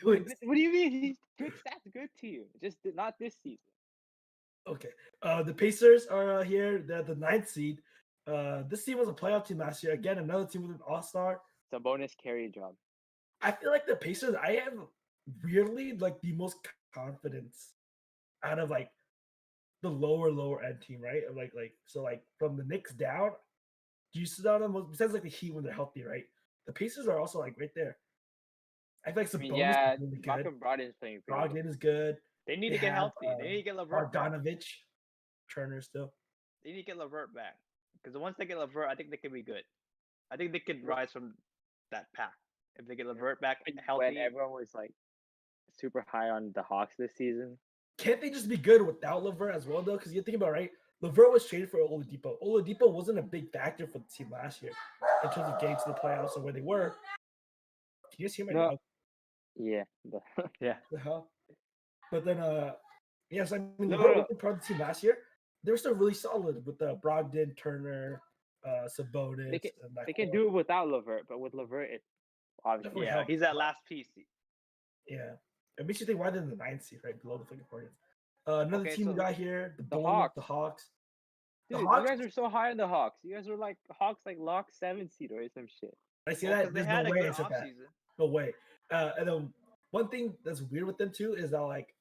what do you mean? He's good stats, good team. Just not this season. Okay. The Pacers are here. They're the 9th seed. This team was a playoff team last year. Again, another team with an all-star. It's a bonus carry job. I feel like the Pacers, I have weirdly like the most confidence out of like the lower end team, right? Like so like from the Knicks down, do you sit down on them besides like the Heat when they're healthy, right? The Pacers are also like right there. I feel like I mean, Sabonis yeah, is really good. Malcolm Brogdon's playing pretty well. Brogdon is good. They need They to get have, healthy. They need to get LeVert back. Bogdanovich, Turner still. They need to get LeVert back. Because once they get LeVert, I think they can be good. I think they can rise from that pack. If they get LeVert back healthy. When everyone was like super high on the Hawks this season. Can't they just be good without LeVert as well, though? Because you think about it, right? LeVert was traded for Oladipo. Oladipo wasn't a big factor for the team last year in terms of getting to the playoffs and where they were. Can you guys hear my No. dog? Yeah. Yeah. The hell? But then, yes, I mean, No, LeVert no. wasn't part of the team last year. They were still really solid with Brogdon, Turner, Sabonis. They can do it without LeVert, but with LeVert, it's obviously Definitely Yeah, help. he's that last piece. Yeah. It makes you think why they're in the 9th seed, right? Below the fucking Hornets. Another Okay, team we so got here, the Bulls, Hawks. the Hawks. The Dude, Hawks- you guys are so high on the Hawks. You guys were like Hawks like lock 7 seed or some shit. I see Well, that. 'cause they There's had no a way good I said that. offseason. No way. And then one thing that's weird with them too is that like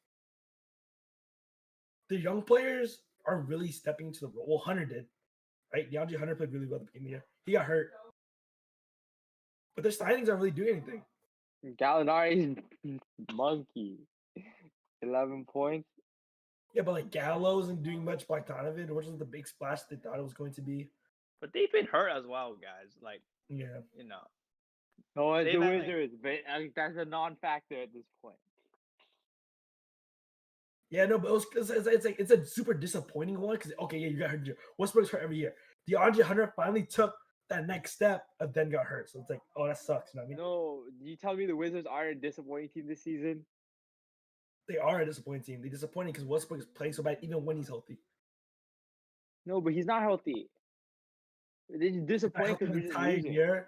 the young players are really stepping into the role. Well, Hunter did, right? DeAndre Hunter played really well at the beginning of the year. He got hurt, but their signings aren't really doing anything. Gallinari's monkey. 11 points. Yeah, but like Gallo isn't doing much. Black Donovan, which was the big splash they thought it was going to be. But they've been hurt as well, guys. Like, Yeah, you know. No, it's They've the had, like- Wizards, but that's a non-factor at this point. yeah, no, but it's a super disappointing one because okay, yeah, you got hurt. Westbrook's hurt every year. DeAndre Hunter finally took that next step, and then got hurt. So it's like, oh, that sucks. You know what I mean? No, you tell me the Wizards are a disappointing team this season? They are a disappointing team. They're disappointing because Westbrook is playing so bad even when he's healthy. No, but he's not healthy. They're just disappointing because The we're just entire losing. year.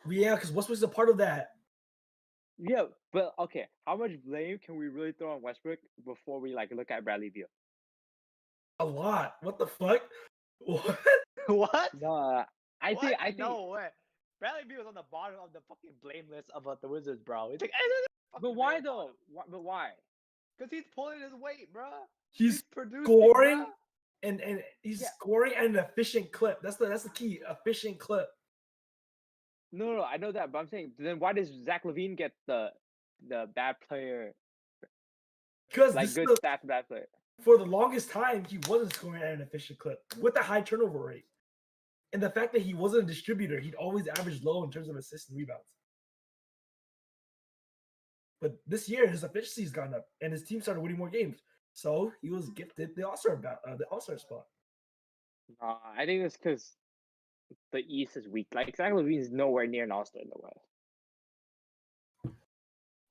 Yeah, because Westbrook's a part of that. Yeah, but okay, how much blame can we really throw on Westbrook before we like look at Bradley Beal? A lot. What the fuck? What? What? No, I think No way. Bradley Beal was on the bottom of the fucking blame list about the Wizards, bro. He's like, "Eh, But why though? But why? Because he's pulling his weight, bro. He's producing, scoring bruh. and he's Yeah. scoring at an efficient clip. That's the key, efficient clip. No, I know that, but I'm saying then why does Zach LaVine get the bad player, Because like this good is stats bad player? for the longest time he wasn't scoring at an efficient clip with the high turnover rate. And the fact that he wasn't a distributor, he'd always average low in terms of assists and rebounds. But this year, his efficiency's gone up, and his team started winning more games. So he was gifted the All-Star spot. I think it's because the East is weak. Like Zach LaVine is nowhere near an All-Star in the West.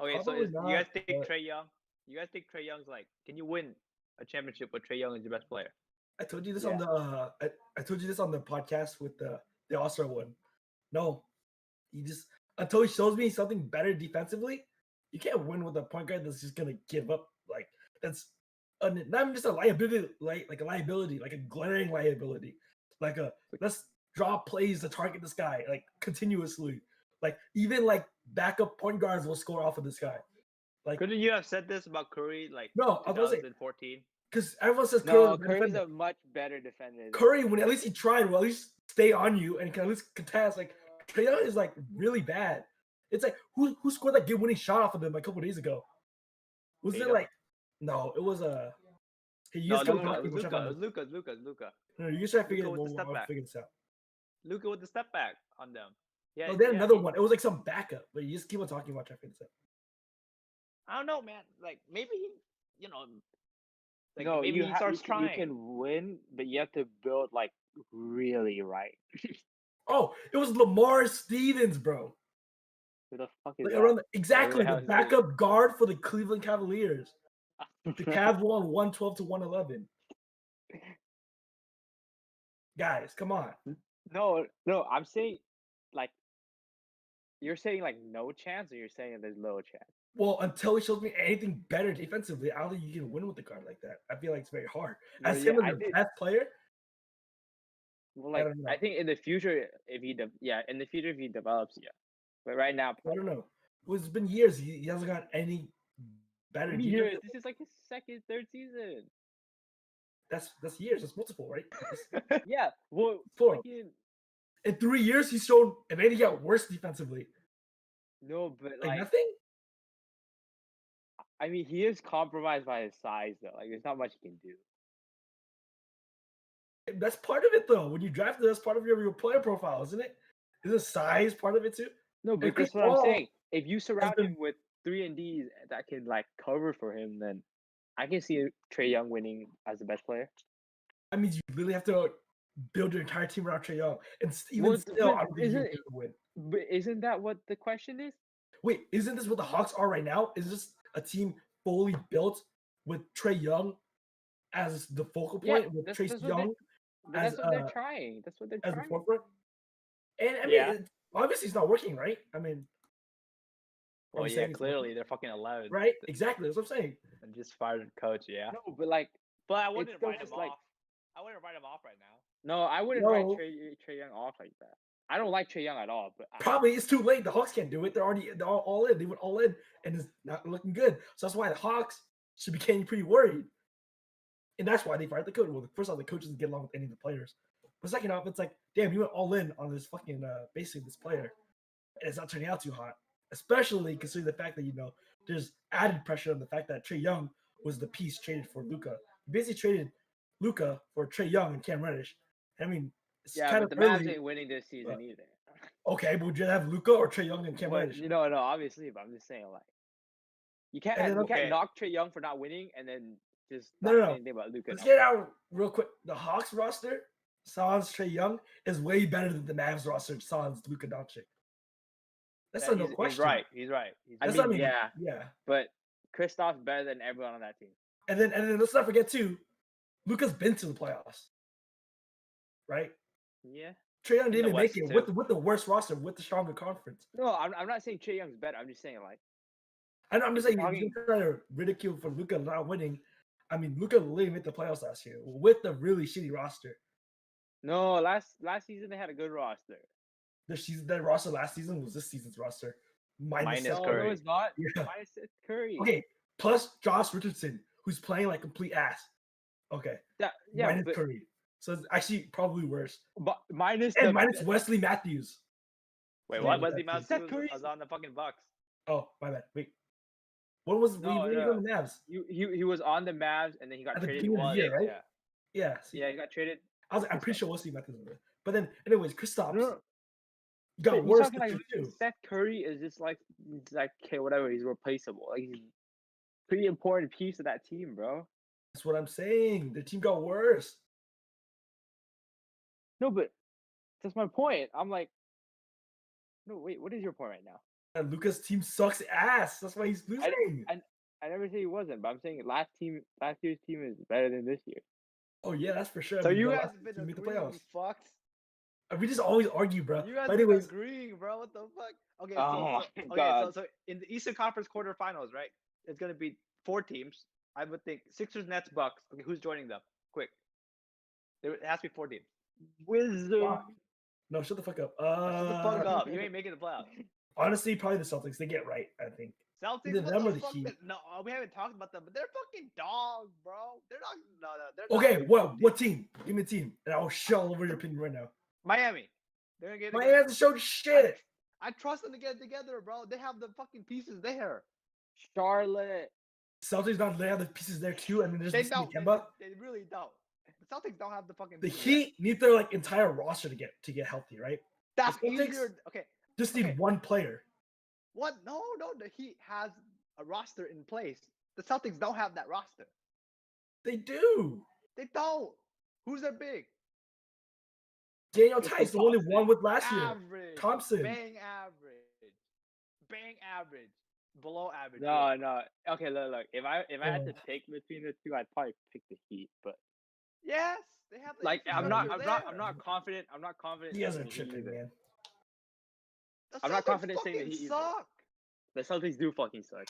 Okay, Probably so you guys not, think but- Trae Young? You guys think Trae Young's like, can you win a championship with Trae Young as your best player? I told you this on the I told you this on the podcast with the All-Star one. No, he just until he shows me something better defensively, you can't win with a point guard that's just gonna give up. Like that's not even just a liability, like a liability, like a glaring liability. Like let's draw plays to target this guy like continuously. Like even like backup point guards will score off of this guy. Like Couldn't you have said this about Curry like no, I was gonna say 2014? because everyone says No, Curry's Curry's a much better defender. than- Curry, when at least he tried, will at least stay on you and can at least contest. Like Trae Young is like really bad. It's like who scored that game winning shot off of him a couple days ago? Was it Tatum? like no? It was you No, just keep Luka. talking, It which was I Luka. found- It was Luka. No, you just try to figure Luka with the step back. figure this out. Luka with the step back on them. Yeah. Oh, then yeah, another one. It was like some backup, but you just keep on talking about trying to figure this out. I don't know, man. Like maybe he, you know, like no, maybe he starts you trying. can win, but you have to build like really right. Oh, it was Lamar Stevens, bro. Who the fuck is Like that? around exactly hell the is he? backup guard for the Cleveland Cavaliers. The Cavs won 112 to 111. Guys, come on. No, I'm saying like you're saying like no chance, or you're saying there's low chance. Well, until he shows me anything better defensively, I don't think you can win with a guard like that. I feel like it's very hard. Well, As yeah, him I as the think- best player, Well, like don't know. I think in the future, if he in the future if he develops, yeah. But right now, I don't know. It's been years. He hasn't got any better defense. years. This is like his third season. That's years. That's multiple, right? Yeah. Well, Four. fucking- In 3 years, he's shown if anything got worse defensively. no, but Like like nothing. I mean, he is compromised by his size though. Like, there's not much he can do. That's part of it, though. When you draft it, that's part of your player profile, isn't it? Isn't size part of it too? No, but Chris that's what I'm Paul saying. If you surround been- him with 3-and-Ds that can like cover for him, then I can see Trae Young winning as the best player. That means you really have to build your entire team around Trae Young, and even Well, still, but I don't think isn't he'll it- get the win. But isn't that what the question is? Wait, isn't this what the Hawks are right now? Is this a team fully built with Trae Young as the focal Yeah, point, with that's Trace what they- Young But as, that's what they're trying. That's what they're as the trying. forefront? And I mean, Yeah. obviously it's not working, right? I mean, Well, I'm yeah, saying it's not clearly they're fucking 11. right? Exactly. That's what I'm saying. And just fired the coach, yeah. No, but like, But I wouldn't still write him just like- off. I wouldn't write him off right now. no, I wouldn't write No. Trae Young off like that. I don't like Trae Young at all. But Probably it's too late. The Hawks can't do it. They're all in. They went all in, and it's not looking good. So that's why the Hawks should be getting pretty worried. And that's why they fired the coach. Well, first off, the coach doesn't get along with any of the players. But second off, it's like, damn, you went all in on this fucking basically this player, and it's not turning out too hot. Especially considering the fact that there's added pressure on the fact that Trae Young was the piece traded for Luka. You basically traded Luka for Trae Young and Cam Reddish. I mean, it's yeah, kind but of the Mavs early. ain't winning this season either. Okay, but would you rather have Luka or Trae Young and Cam But, Reddish? no, obviously, but I'm just saying like, you can't And then, you can't okay. knock Trae Young for not winning and then just No, not no, say no. anything about Luka. Let's get out real quick. The Hawks roster, sans Trae Young, is way better than the Mavs roster, sans Luka Doncic. That's no question. He's right. He's right. He's I That's right. what I mean, mean. yeah. Yeah. But Kristaps better than everyone on that team. And then let's not forget too, Luka's been to the playoffs. Right? Yeah. Trae Young didn't the even make West, it too. with the worst roster, with the stronger conference. No, I'm not saying Trae Young's better. I'm just saying like, I know I'm just saying Talking- you're trying to ridicule for Luka not winning. I mean, Luka literally made the playoffs last year with the really shitty roster. no, last season they had a good roster. their season, their roster last season was this season's roster. Minus Seth No, Curry. no, it's not. Yeah. Minus Seth Curry. Okay, plus Josh Richardson, who's playing like complete ass. Okay, Yeah, minus but, Curry. So it's actually probably worse. but minus And the minus Wesley Matthews. Wait, Yeah, what? but Wesley that's- Matthews Curry's- was on the fucking Bucks. Oh, my bad. Wait. What was No, when he was no. on the Mavs? he was on the Mavs and then he got At the traded. beginning of the year, right? Yeah. Yeah. See, Yeah, he got traded. I was like, I'm pretty sure Wesley Matthews was there. But then, anyways, Kristaps No, got He's worse talking this like year too. Seth Curry is just like okay, whatever. He's replaceable. Like he's a pretty important piece of that team, bro. That's what I'm saying. The team got worse. No, but that's my point. I'm like, no, wait. What is your point right now? And Luca's team sucks ass. That's why he's losing. I never say he wasn't, but I'm saying last year's team is better than this year. Oh yeah, that's for sure. So I mean, you the guys last have been team made the agreeing, playoffs. you fucks. We just always argue, bro. You guys But have anyways, been agreeing, bro. What the fuck? Okay, Oh so, my okay, God. so in the Eastern Conference quarterfinals, right? It's gonna be 4 teams. I would think Sixers, Nets, Bucks. Okay, who's joining them? Quick. It has to be 4 teams. Wizard. fuck. No, shut the fuck up. Shut the fuck up. You ain't making the playoffs. Honestly, probably the Celtics. They get right, I think. Celtics, Either what them or the the fuck? Heat. No, we haven't talked about them, but they're fucking dogs, bro. They're not. No, they're Okay, not. well, what team? Give me a team, and I'll shit all over your opinion right now. Miami. They're gonna get. Miami hasn't showed shit. I trust them to get it together, bro. They have the fucking pieces there. Charlotte. Celtics not they have the pieces there too, and then there's They this don't. Kemba. They really don't. The Celtics don't have the fucking. The pieces there. Heat need their like entire roster to get healthy, right? That's the Celtics- easier. Okay. Just need Okay. one player. What? No. The Heat has a roster in place. The Celtics don't have that roster. They do. They don't. Who's their big? Daniel It's Tice, the Thompson. only one with last year. Average. Thompson. Bang average. Bang average. Below average. No. Okay, look. If I had to Oh. pick between the two, I'd probably pick the Heat. But Yes, they have. The like, I'm not infrastructure confident. I'm not confident. You guys in are the Heat tripping, either. man. The I'm not Celtics confident saying the fucking Heat either. suck. The Celtics do fucking suck.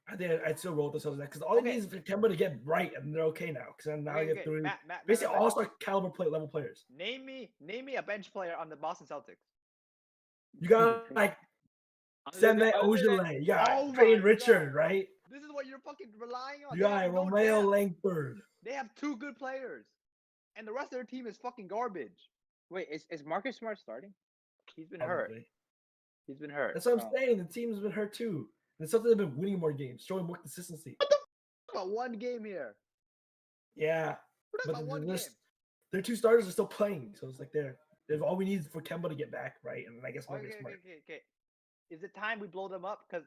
I think I'd still roll with the Celtics because all they need is for Kemba to get right, and they're okay now. Because now you have three basically Matt, all-star caliber level players. Name me a bench player on the Boston Celtics. You got like Seme Ojale, you got Oh Payne my Richard, God. right? This is what you're fucking relying on. You They got have no Romeo depth. Langford. They have 2 good players, and the rest of their team is fucking garbage. Wait, is Marcus Smart starting? He's been hurt. Probably. He's been hurt. That's what I'm Oh. saying. The team's been hurt too. And the Celtics have been winning more games, showing more consistency. About 1 game here. Yeah, We're talking but about 1 game. their 2 starters are still playing, so it's like there's all we need is for Kemba to get back, right? And I guess Marcus Okay. Smart. Is it time we blow them up? Because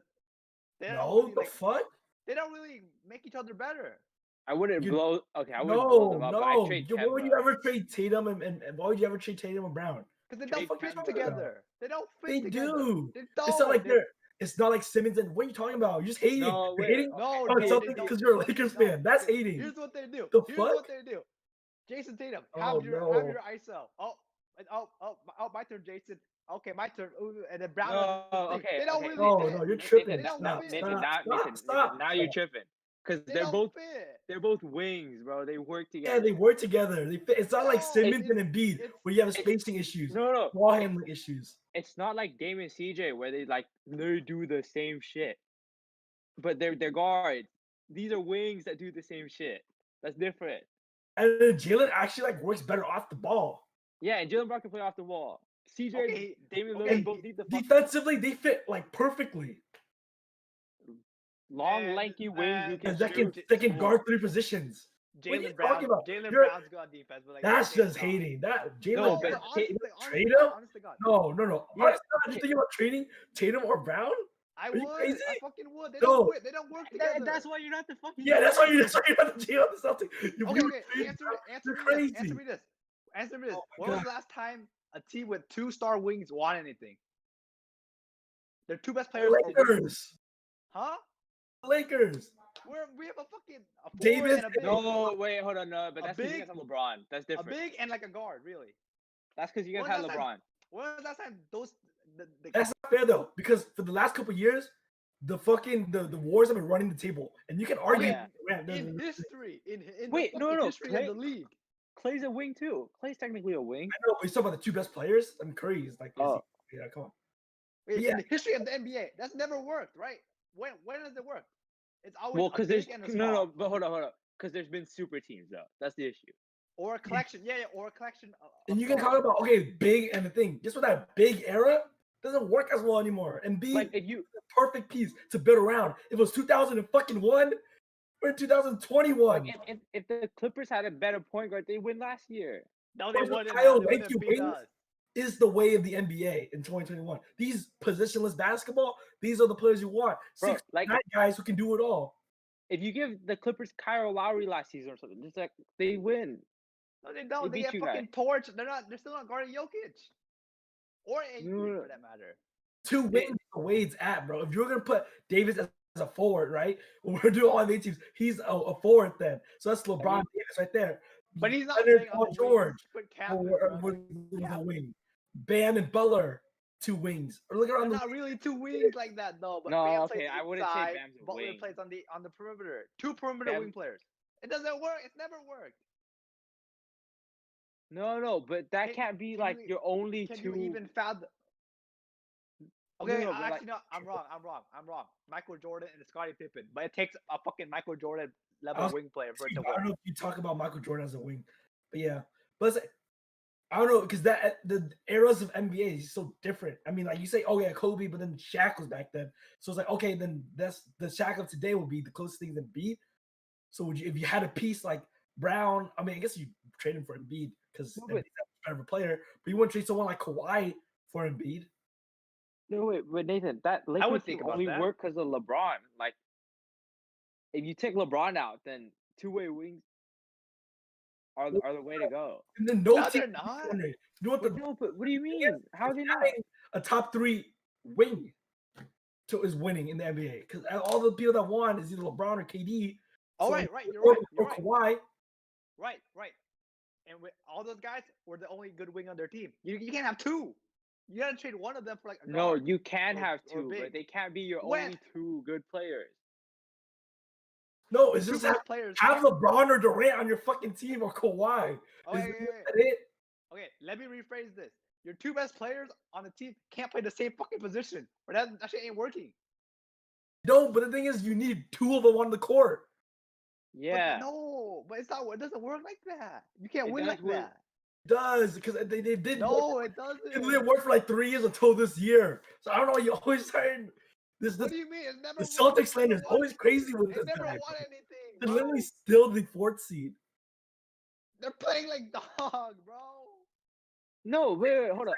they No, don't really, the fuck? they don't really make each other better. I wouldn't You- blow. Okay, I wouldn't blow No, them up. But no. I trade Why would you Kemba. ever trade Tatum and why would you ever trade Tatum and Brown? Because they Trade don't fit Kemba. together. They don't fit They together. do. They don't. It's not like They- they're. It's not like Simmons and what are you talking about? You're just hating. No, You're wait. hating. No, Oh, they something don't. because you're a Lakers No, fan. That's okay, hating. Here's what they do. The Here's fuck? what they do. Jason Tatum, Oh, have your no. ISO. My turn, Jason. Okay, my turn. Ooh, and then Brown. No, on the thing. okay, They don't okay. really No, fit. no, you're Nathan, tripping. They don't Stop, fit. Nathan, stop, Nathan, stop. now you're tripping. Because They they're don't both fit. they're both wings, bro. They work together. Yeah, they work together. They fit. It's not like No, Simmons and Embiid it's- where you have spacing issues, No, ball handling issues. it's not like Dame and CJ where they do the same shit. But they're guards. These are wings that do the same shit. That's different. And then Jalen actually like works better off the ball. Yeah, and Jalen Brown can play off the wall. CJ, Okay, Damian Lillard okay. both need the fuck- Defensively, they fit like perfectly. long, And, lanky wings who can Because they shoot. can guard 3 positions. What are you Jalen Brown. talking about? Jalen You're- Brown's good on defense, but like That's Tatum's just not. hating. That No, Jalen. but trade him? Honest to God. No. Yeah, Honestly, you okay. thinking about trading Tatum or Brown? I Are you would. crazy? I fucking would. They No. don't quit. They don't work together. That's why you're not the fucking. Yeah, that's why you have to trade on the Celtics. You Okay, would okay. trade Answer Brown. me You're this. crazy. Answer me this. Answer me this. Oh my When was God. the last time a team with 2-star wings won anything? Their 2 best players are wings. Lakers. Huh? Lakers. We have a fucking a forward Davis and a big. No, wait, hold on, no, but A that's because you big- guys have LeBron. That's A different. big and like a guard, really. That's because you guys When have was that LeBron. When was the last time those the That's not fair though, because for the last couple years, the Wars have been running the table, and you can argue. Yeah. man, in history in Wait, the no, fucking no, history Clay- of the league? Clay's a wing too. Clay's technically a wing. I know, but he's talking about the two best players. I mean, Curry is like, Oh. yeah, come on. In the history of the NBA, that's never worked, right? When does it work? It's always Well, because a there's big and a small. no, but hold on. Because there's been super teams though. That's the issue. Or a collection, or a collection. And you can talk about big and the thing. Just with that big era doesn't work as well anymore. And like if you the perfect piece to build around. If it was 2001, we're in 2021. Like if the Clippers had a better point guard, they win last year. No, they wouldn't. Kyle wings is the way of the NBA in 2021. These positionless basketball, these are the players you want. Bro, 6 guys who can do it all. If you give the Clippers Kyle Lowry last season or something, just like they win. No, they don't. They get fucking torched. They're still not guarding Jokic. Or for that matter. 2 wings the way it's at, bro. If you're gonna put Davis as a forward, right? When we're doing all the teams, he's a forward then. So that's LeBron Davis right there. But he's not playing on George with a wing. Bam and Butler, 2 wings. Or look around. Not really 2 wings like that though. But no, Bam okay, I wouldn't say Bam's a Butler wing. plays on the perimeter. 2 perimeter wing players. It doesn't work. It's never worked. No, but that can't be like your only 2. Can you even fathom? Okay, no, actually, no, I'm wrong. Michael Jordan and Scottie Pippen, but it takes a fucking Michael Jordan level wing player for it to work. I don't know if you talk about Michael Jordan as a wing, but yeah, but I don't know because the eras of NBA is so different. I mean, like you say, oh yeah, Kobe, but then Shaq was back then, so it's like okay, then that's the Shaq of today would be the closest thing to Embiid. So would you, if you had a piece like Brown, I mean, I guess you trade him for Embiid because Embiid's a better player, but you wouldn't trade someone like Kawhi for Embiid. No, wait, but Nathan, that Lakers team only work because of LeBron. Like, if you take LeBron out, then 2-way wings are the way to go. And then they're not. You know what No, but what do you mean? How are they not? A top 3 wing is winning in the NBA because all the people that won is either LeBron or KD. Oh, right, you're right. Kawhi. Right. And with all those guys were the only good wing on their team. You can't have 2. You gotta trade one of them for like a guard. No, you can have 2, but they can't be your only 2 good players. No, it's just have LeBron or Durant on your fucking team or Kawhi. Okay, it? Okay, let me rephrase this. Your 2 best players on the team can't play the same fucking position, or that shit ain't working. No, but the thing is, you need 2 of them on the court. Yeah. But it's not. It doesn't work like that. You can't win like that. It does because they did. No, it doesn't. It didn't work for like 3 years until this year. So I don't know. You always saying this. What do you mean? It's never. The Celtics slander is always crazy with this. They never won anything. They're literally still the 4th seed. They're playing like dog, bro. No, wait, hold on.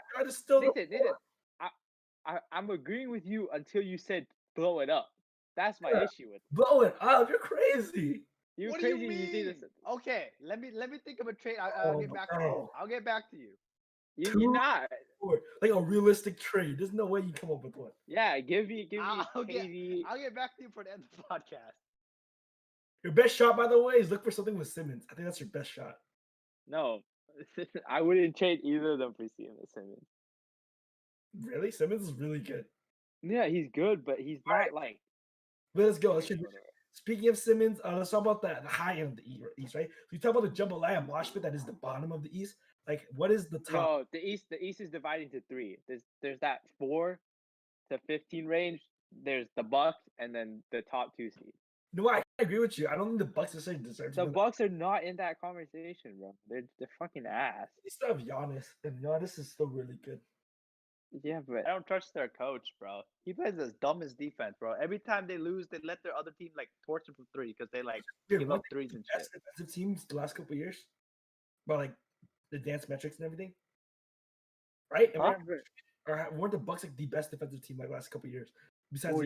Nathan, I'm agreeing with you until you said blow it up. That's my issue with it. Blow it up. You're crazy. What do you mean? You say this. Okay, let me think of a trade. I'll get back to you. I'll get back to you. You're not like a realistic trade. There's no way you come up with one. Yeah, give me I'll KD. I'll get back to you for the end of the podcast. Your best shot, by the way, is look for something with Simmons. I think that's your best shot. No, I wouldn't trade either of them for Simmons. Really? Simmons is really good. Yeah, he's good, but he's not like. But let's go. Speaking of Simmons, let's talk about the high end of the East, right? So you talk about the jambalaya mosh pit that is the bottom of the East. Like, what is the top? No, the East is divided into 3. There's that 4 to 15 range. There's the Bucks, and then the top 2 seeds. No, I agree with you. I don't think the Bucks necessarily deserve. The Bucks are not in that conversation, bro. They're fucking ass. They still have Giannis, and Giannis is still really good. Yeah, but I don't trust their coach, bro. He plays the dumbest defense, bro. Every time they lose, they let their other team like torch them from 3 because they like give up 3s and shit. Defensive teams the last couple of years, about like the advanced metrics and everything, right? Or weren't the Bucks like the best defensive team like last couple of years? Besides,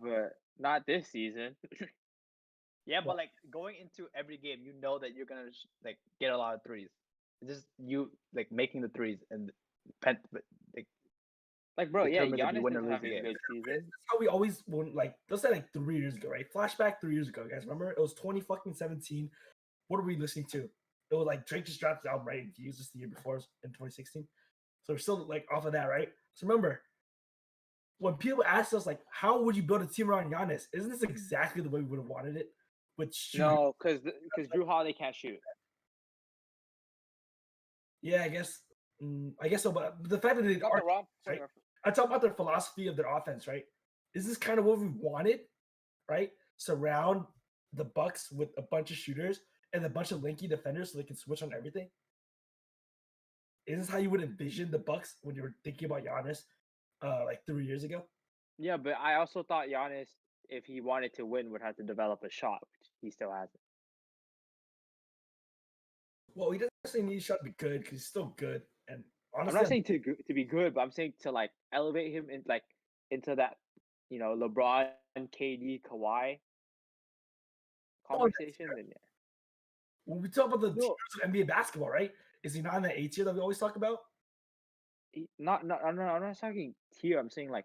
but not this season. Yeah, but like going into every game, you know that you're gonna like get a lot of 3s. It's just you like making the 3s and like bro, yeah, Giannis is having a good season. That's how we always won. Like let's say like 3 years ago, right? Flashback 3 years ago, guys. Remember it was 2017. What are we listening to? It was like Drake just dropped his album, right? He used this the year before in 2016. So we're still like off of that, right? So remember, when people ask us like, how would you build a team around Giannis? Isn't this exactly the way we would have wanted it? No, because Drew Holiday can't shoot. Yeah, I guess. I guess so. But the fact that they Got are, the wrong right? point of I talk about their philosophy of their offense, right? Is this kind of what we wanted, right? Surround the Bucks with a bunch of shooters and a bunch of lanky defenders so they can switch on everything. Is this how you would envision the Bucks when you were thinking about Giannis, like 3 years ago? Yeah, but I also thought Giannis, if he wanted to win, would have to develop a shot, which he still hasn't. Well, he doesn't necessarily need a shot to be good because he's still good. And I'm honestly, not saying to be good, but I'm saying to like elevate him in like into that, LeBron, KD, Kawhi conversation. Then yeah. when we talk about the No, tiers of NBA basketball, right? Is he not in the A tier that we always talk about? not. I'm not talking tier. I'm saying like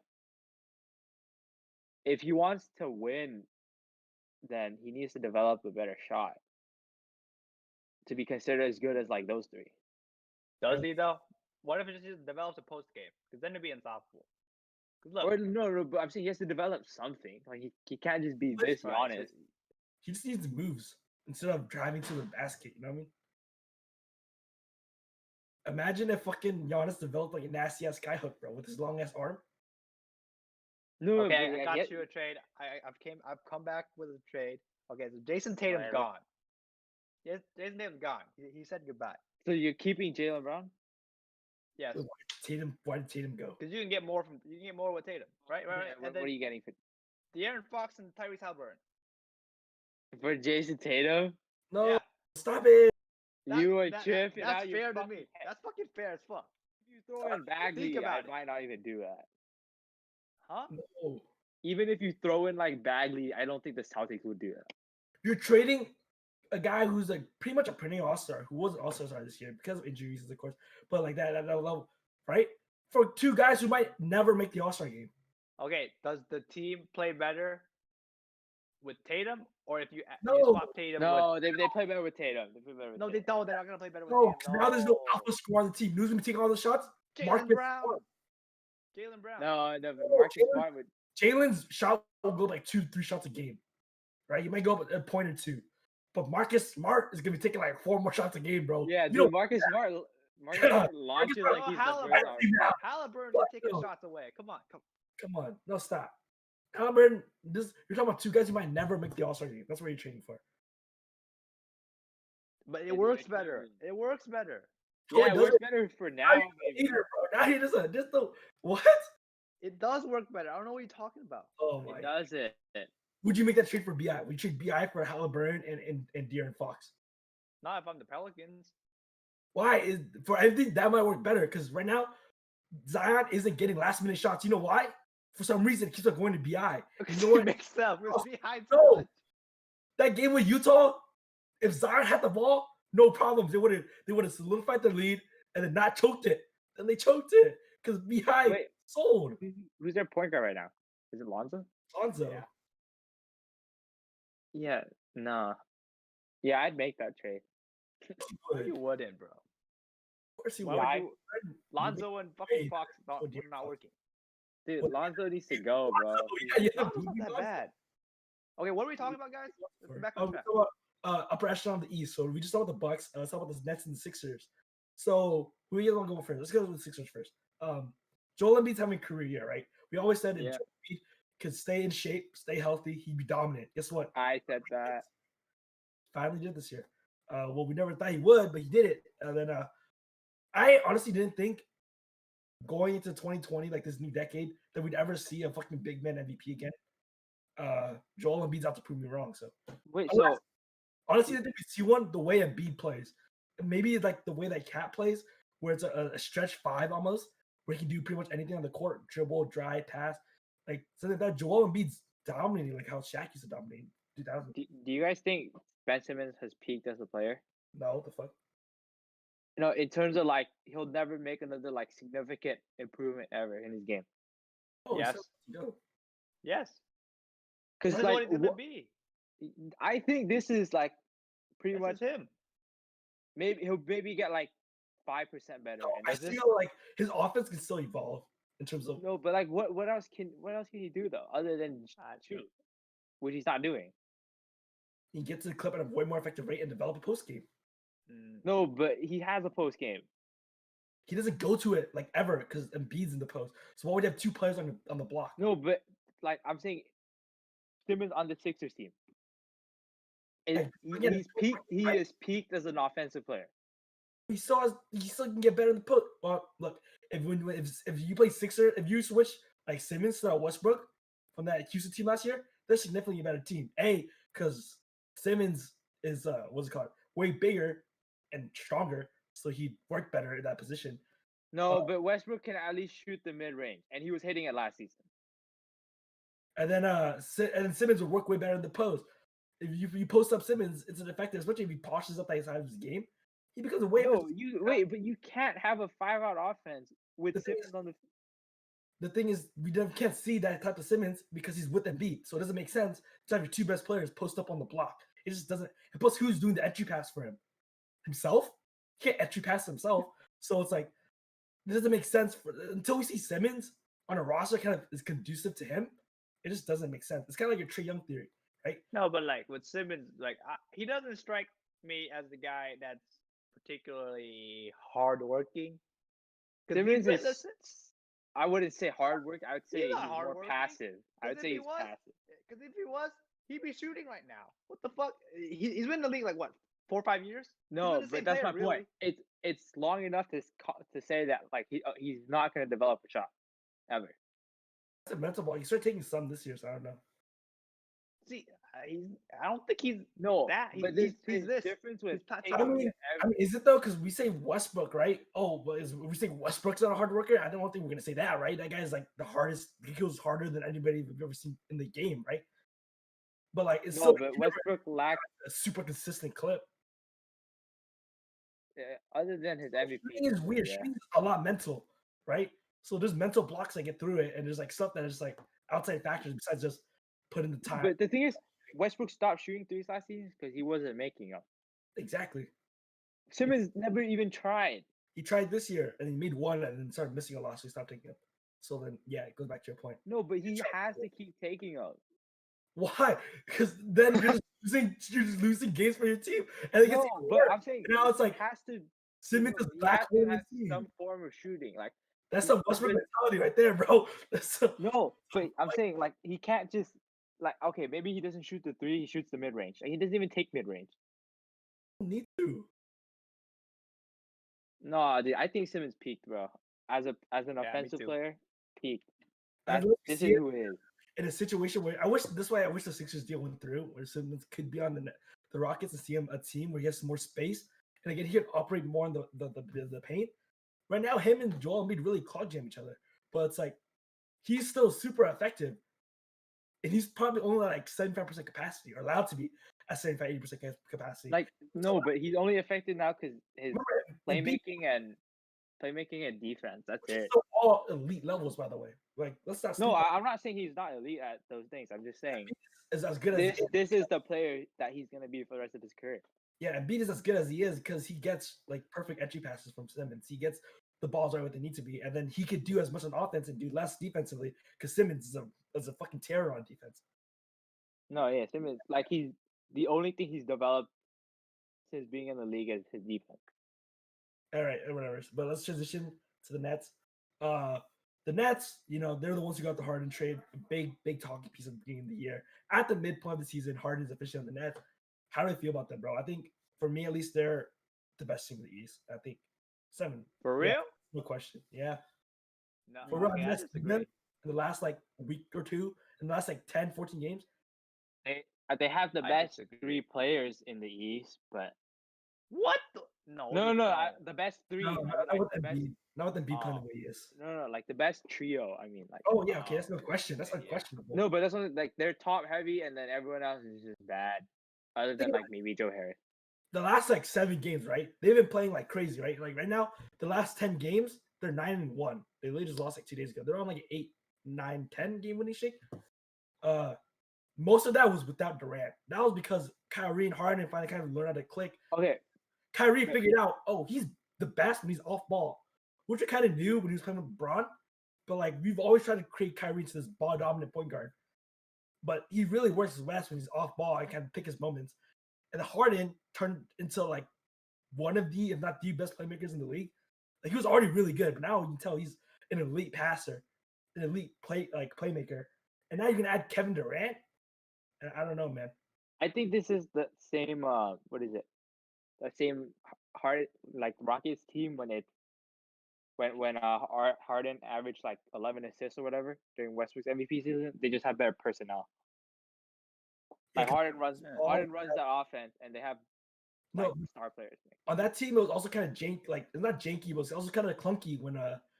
if he wants to win, then he needs to develop a better shot to be considered as good as like those three. Does he though? What if he just develops a post game? Because then it'd be unstoppable. 'Cause look, Or no, but I'm saying he has to develop something. Like he can't just be this right, Giannis. so He just needs moves instead of driving to the basket. You know what I mean? Imagine if fucking Giannis developed like a nasty ass skyhook, bro, with his long ass arm. No, okay, but I like, got you a trade. I've come back with a trade. Okay, so Jason Tatum's Whatever. gone. Yes, Jason Tatum's gone. He said goodbye. So you're keeping Jalen Brown? Yes, Why did Tatum go? because you can get more with Tatum, right? Right. Yeah, And what then are you getting for De'Aaron Fox and Tyrese Halliburton. Jason Tatum? No, Yeah. stop it. You were tripping That's out your fair to fucking me. head. That's fucking fair as fuck. If you throw in Bagley, about I it. might not even do that. Huh? No. Even if you throw in like Bagley, I don't think the Celtics would do that. You're trading a guy who's like pretty much a perennial all-star, who wasn't all-star this year because of injuries, of course, but like that level, right? For two guys who might never make the all-star game. Okay, does the team play better with Tatum, or if you No. swap Tatum No, with they play better with Tatum. They play better with no, they Tatum. don't. They're not gonna play better with No, Tatum. 'cause now there's no alpha score on the team. Who's gonna take all the shots? Jalen Brown. Jalen Brown. No, Marcus Smart would. Jalen's shot will go like 2-3 shots a game, right? He might go up a point or two, but Marcus Smart is gonna be taking like 4 more shots a game, bro. Yeah, You dude, don't- Marcus Smart launches Smart- like he's the Halliburton. first all-star. Halliburton's taking shots away. Come on. Come on, no stop. Halliburton, you're talking about two guys who might never make the All-Star game. That's what you're training for. But it It's works like- better. It works better. No, Yeah, it it works doesn't. better for Now now. he's a Maybe. hater, bro. Now he just the what? It does work better. I don't know what you're talking about. Oh my! It does it. Would you make that trade for Bi? Would you trade Bi for Halliburton and De'Aaron Fox? Not if I'm the Pelicans. Why is for I think that might work better because right now Zion isn't getting last minute shots. You know why? For some reason, it keeps on going to Bi. You know what? Mixed up. We're Oh, behind. no. That game with Utah, if Zion had the ball, no problems. They would have solidified the lead and then not choked it. Then they choked it because Bi Wait. sold Who's their point guard right now? Is it Lonzo? Lonzo. Yeah. Yeah, nah. Yeah, I'd make that trade. You wouldn't, bro. Of course he Why would. would I- you? Lonzo and fucking Hey, Fox what do you not call it? working. Dude, What- Lonzo needs to go, bro. Yeah, Lonzo's not that bad. Okay, what are we talking about, guys? Let's get back on track. Upper echelon of the East. So we just talked about the Bucks. Let's talk about the Nets and the Sixers. So who you want to go first? Let's go with the Sixers first. Joel Embiid's having a career year, right? We always said if Yeah. Joel Embiid could stay in shape, stay healthy, he'd be dominant. Guess what? I said that. Finally did this year. Well, we never thought he would, but he did it. And then I honestly didn't think going into 2020, like this new decade, that we'd ever see a fucking big man MVP again. Joel Embiid's out to prove me wrong. So Wait, Unless- so honestly, I think we see one the way Embiid plays. And maybe it's like the way that Cat plays, where it's a stretch five almost, where he can do pretty much anything on the court, dribble, drive, pass, like something like that. Joel Embiid's dominating like how Shaq used to dominate in 2000. do you guys think Ben Simmons has peaked as a player? No, what the fuck? No, in terms of like he'll never make another like significant improvement ever in his game. Oh, Yes. no. Yes. Because This is what like he's gonna be. I think this is like pretty This much is him. maybe he'll get like 5% better. No, and I that's it. feel like his offense can still evolve in terms of. No, but like what else can he do though other than shoot, which he's not doing. He gets to the clip at a way more effective rate and develop a post game. Mm. No, but he has a post game. he doesn't go to it like ever because Embiid's in the post. So why would you have two players on the block? No, but like I'm saying, Simmons on the Sixers team. He's peaked. He is peaked as an offensive player. He still can get better in the post. Well, look, if you play Sixer, if you switch like Simmons to Westbrook from that Houston team last year, they're significantly a better team. Because Simmons is what's it called, way bigger and stronger, so he'd work better in that position. No, but Westbrook can at least shoot the mid range, and he was hitting it last season. And then Simmons would work way better in the post. If you post up Simmons, it's an effective, especially if he polishes up that side of his game. He becomes a way. No, but you can't have a 5-out offense with Simmons on the. The thing is, we can't see that type of Simmons because he's with Embiid, so it doesn't make sense to have your two best players post up on the block. It just doesn't. And plus, who's doing the entry pass for him? Himself? He can't entry pass himself. So it's like it doesn't make sense until we see Simmons on a roster kind of is conducive to him. It just doesn't make sense. It's kind of like your Trae Young theory, right? No, but like with Simmons, like he doesn't strike me as the guy that's particularly hardworking. Simmons is. I wouldn't say hard work. I would say he's more working. passive. I would say he's passive. Because if he was, he'd be shooting right now. What the fuck? He's been in the league like what, 4 or 5 years? No, but that's my point. It's long enough to say that like he's not going to develop a shot ever. It's a mental ball. He started taking some this year, so I don't know. See, I don't think he's that. But he's this difference with. I mean, is it though? Because we say Westbrook, right? Oh, but we say Westbrook's not a hard worker. I don't think we're gonna say that, right? That guy's like the hardest. He goes harder than anybody we've ever seen in the game, right? But like, it's no, but Westbrook lacked a super consistent clip. Yeah, other than his MVP, shooting is weird. Shooting is a lot mental, right? So there's mental blocks that get through it, and there's like stuff that is like outside factors besides just putting the time. But the thing is, Westbrook stopped shooting threes last season because he wasn't making them. Exactly. Simmons never even tried. He tried this year, and he made one, and then started missing a lot, so he stopped taking them. So then, yeah, it goes back to your point. No, but he has to keep taking them. Why? Because then you're just losing games for your team. And no, but I'm saying now it's like has to. Simmons is back on the team. Some form of shooting, like that's some Westbrook mentality right there, bro. No, but I'm saying like he can't just like okay, maybe he doesn't shoot the three, he shoots the mid range. Like, he doesn't even take mid range. Need to. No, dude, I think Simmons peaked, bro. As an offensive player, peaked. This is who he is. In a situation where I wish the Sixers deal went through, where Simmons could be on the Rockets and see him a team where he has some more space, and again he can operate more in the paint. Right now, him and Joel Embiid really clog jam each other, but it's like he's still super effective, and he's probably only like 75% capacity, or allowed to be at 75-80% capacity. Like no, but he's only effective now because his playmaking and defense. That's it. Still all elite levels, by the way. Like let's not. No, I'm not saying he's not elite at those things. I'm just saying is as good as this is the player that he's gonna be for the rest of his career. Yeah, Embiid is as good as he is because he gets like perfect entry passes from Simmons. He gets the balls right where they need to be, and then he could do as much on offense and do less defensively because Simmons is a fucking terror on defense. No, yeah, Simmons like he's the only thing he's developed since being in the league is his defense. All right, whatever. But let's transition to the Nets. The Nets, they're the ones who got the Harden trade. A big talking piece at the beginning of the year. At the midpoint of the season, Harden's officially on the Nets. How do I feel about them, bro? I think for me, at least, they're the best team in the East. I think 7. For real? Yeah, no question. Yeah. No, for real, in the last like week or two, in the last like 10, 14 games. They have the best 3 players in the East, but what? No. The best 3. No, not with Embiid playing the way he is. No, like the best trio. I mean, like. Oh yeah, okay, that's no question. That's unquestionable. No, but that's only like they're top heavy, and then everyone else is just bad. Other than like maybe Joe Harris. The last like 7 games, right? They've been playing like crazy, right? Like right now, the last 10 games, they're 9-1. They literally just lost like 2 days ago. They're on like an 8, 9, 10 game winning streak. Most of that was without Durant. That was because Kyrie and Harden finally kind of learned how to click. Okay. Kyrie figured out, he's the best when he's off ball, which we kind of knew when he was playing with LeBron. But like we've always tried to create Kyrie into this ball dominant point guard. But he really works his best when he's off ball and kind of pick his moments. And Harden turned into like one of the, if not the best playmakers in the league. Like he was already really good, but now you can tell he's an elite passer, an elite playmaker. And now you can add Kevin Durant. And I don't know, man. I think this is the same. What is it? The same hard like Rockets team when Harden averaged like 11 assists or whatever during Westbrook's MVP season. They just have better personnel. Yeah, Like 'cause Harden runs that offense, and they have like no, star players. on that team it was also kind of janky, like it's not janky, but it's also kind of clunky when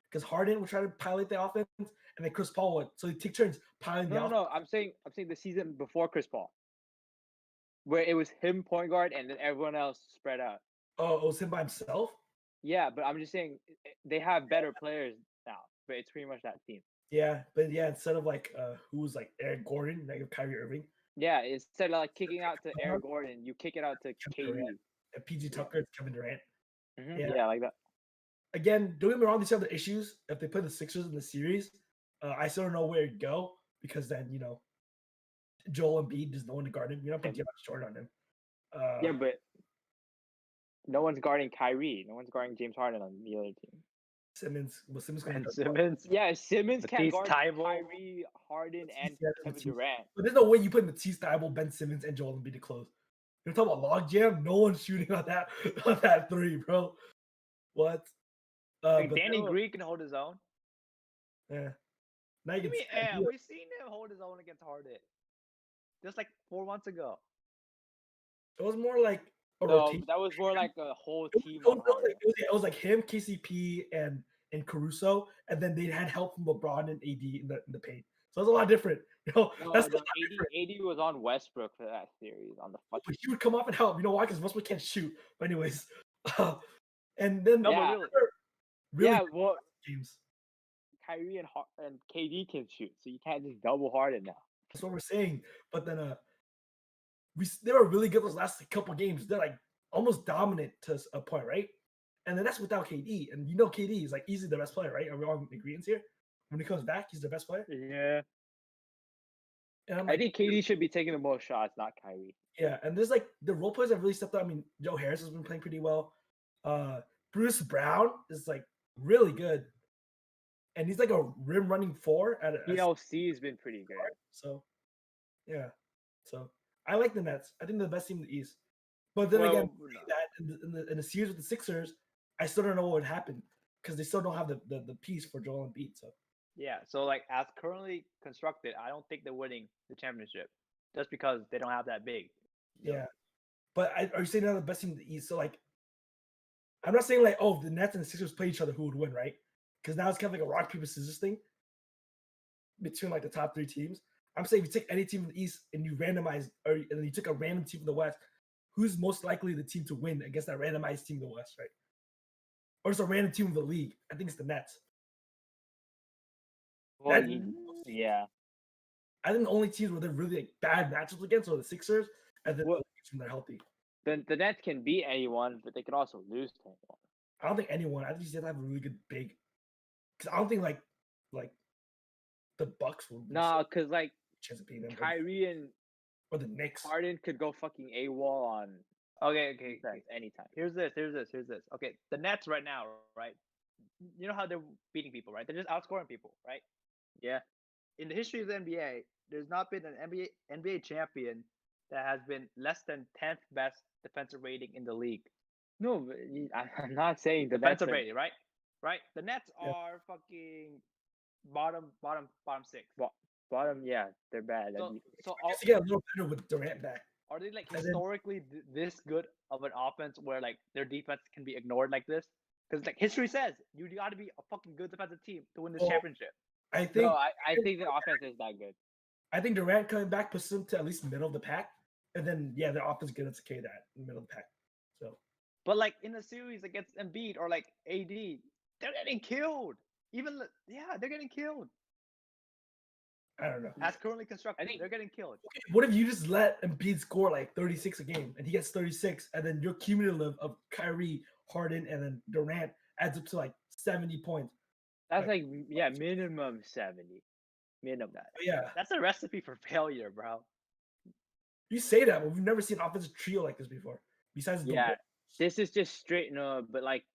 because Harden would try to pilot the offense and then Chris Paul would, so they take turns piloting the No, offense. no, I'm saying the season before Chris Paul, where it was him point guard and then everyone else spread out. Oh, it was him by himself. Yeah, but I'm just saying they have better players now, but it's pretty much that team. Yeah, but yeah, instead of like who was like Eric Gordon, like Kyrie Irving, Yeah, instead of like kicking out to Eric Gordon, you kick it out to Kevin KD. Durant. And PG Tucker, it's Kevin Durant. Yeah. Yeah, like that. Again, don't get me wrong, these have the issues. If they play the Sixers in the series, I still don't know where to go because then Joel Embiid, there's no one to guard him. You're not putting much short on him. Yeah, but no one's guarding Kyrie. No one's guarding James Harden on the other team. Simmons And guard Simmons. Yeah, Simmons can Matisse guard Thybulle. Kyrie, Harden, and Yeah, Kevin Matisse. Durant. But there's no way you put Matisse Thybulle, Ben Simmons, and Joel Embiid to close. You're talking about logjam. No one's shooting on that three, bro. What? Like but Danny Green can hold his own. yeah. Now you Give can me see- we've seen him hold his own against Harden. Just like 4 months ago. It was more like a No, rotation. that was more like a whole It team was, on Harden. it was like him, KCP, and Caruso, and then they had help from LeBron and AD in the paint. So it was a lot different. No, that's no, AD was on Westbrook for that series on the fucking. but he would come off and help. You know why? Because Westbrook can't shoot. But anyways, and then No, Yeah. but really Yeah, well, games. Kyrie and KD can shoot, so you can't just double Harden now. That's what we're saying. But then they were really good those last couple games. They're like almost dominant to a point, right? And then that's without KD. And KD is like easily the best player, right? Are we all in agreement here? When he comes back, he's the best player. Yeah, And I'm I like, think KD should be taking the most shots, not Kyrie. yeah. And there's like the role players have really stepped up. I mean, Joe Harris has been playing pretty well. Bruce Brown is like really good. And he's like a rim running four at a PLC has been pretty good. So, yeah. So I like the Nets. I think they're the best team in the East. But then Well, again, no. that in the series with the Sixers, I still don't know what would happen because they still don't have the piece for Joel Embiid. So yeah, so like as currently constructed, I don't think they're winning the championship just because they don't have that big. yeah. But are you saying they're the best team in the East? So like, I'm not saying like, oh, the Nets and the Sixers play each other, who would win, right? Because now it's kind of like a rock paper scissors thing between like the top three teams. I'm saying if you take any team in the East and you randomize, and then you took a random team from the West, who's most likely the team to win against that randomized team in the West, right? Or just a random team of the league? I think it's the Nets. Well, That- yeah. I think the only teams where they're really like bad matchups against are the Sixers, and then Well- the Lakers when they're healthy. The Nets can beat anyone, but they could also lose to anyone. I don't think anyone. I think you just have to have a really good big. Because I don't think like the Bucks will. Nah, because like Chance of beating them, Kyrie and or the Knicks. Harden could go fucking AWOL on Okay. defense anytime. Here's this. Okay, the Nets right now, right? You know how they're beating people, right? They're just outscoring people, right? Yeah. In the history of the NBA, there's not been an NBA champion that has been less than 10th best defensive rating in the league. No, but I'm not saying the Nets Defensive are- rating, right? Right. The Nets Yeah. are fucking bottom six. bottom. Yeah, they're bad. So Just to get a little better with Durant back. are they like And then- historically this good of an offense where like their defense can be ignored like this? Because like history says, you got to be a fucking good defensive team to win this Well, championship. I think No, I think the offense is that good. I think Durant coming back puts them to at least middle of the pack, and then yeah, their offense gonna carry that in the middle of the pack. So But like in a series against Embiid or like AD, they're getting killed. They're getting killed. I don't know. As currently constructed, I think- they're getting killed. Okay, what if you just let Embiid score like 36 a game, and he gets 36, and then your cumulative of Kyrie, Harden, and then Durant adds up to like 70 points? That's like minimum 70. Minimum. But yeah, That's a recipe for failure, bro. you say that, but we've never seen an offensive trio like this before. Besides, the Yeah, this is just straight no, but like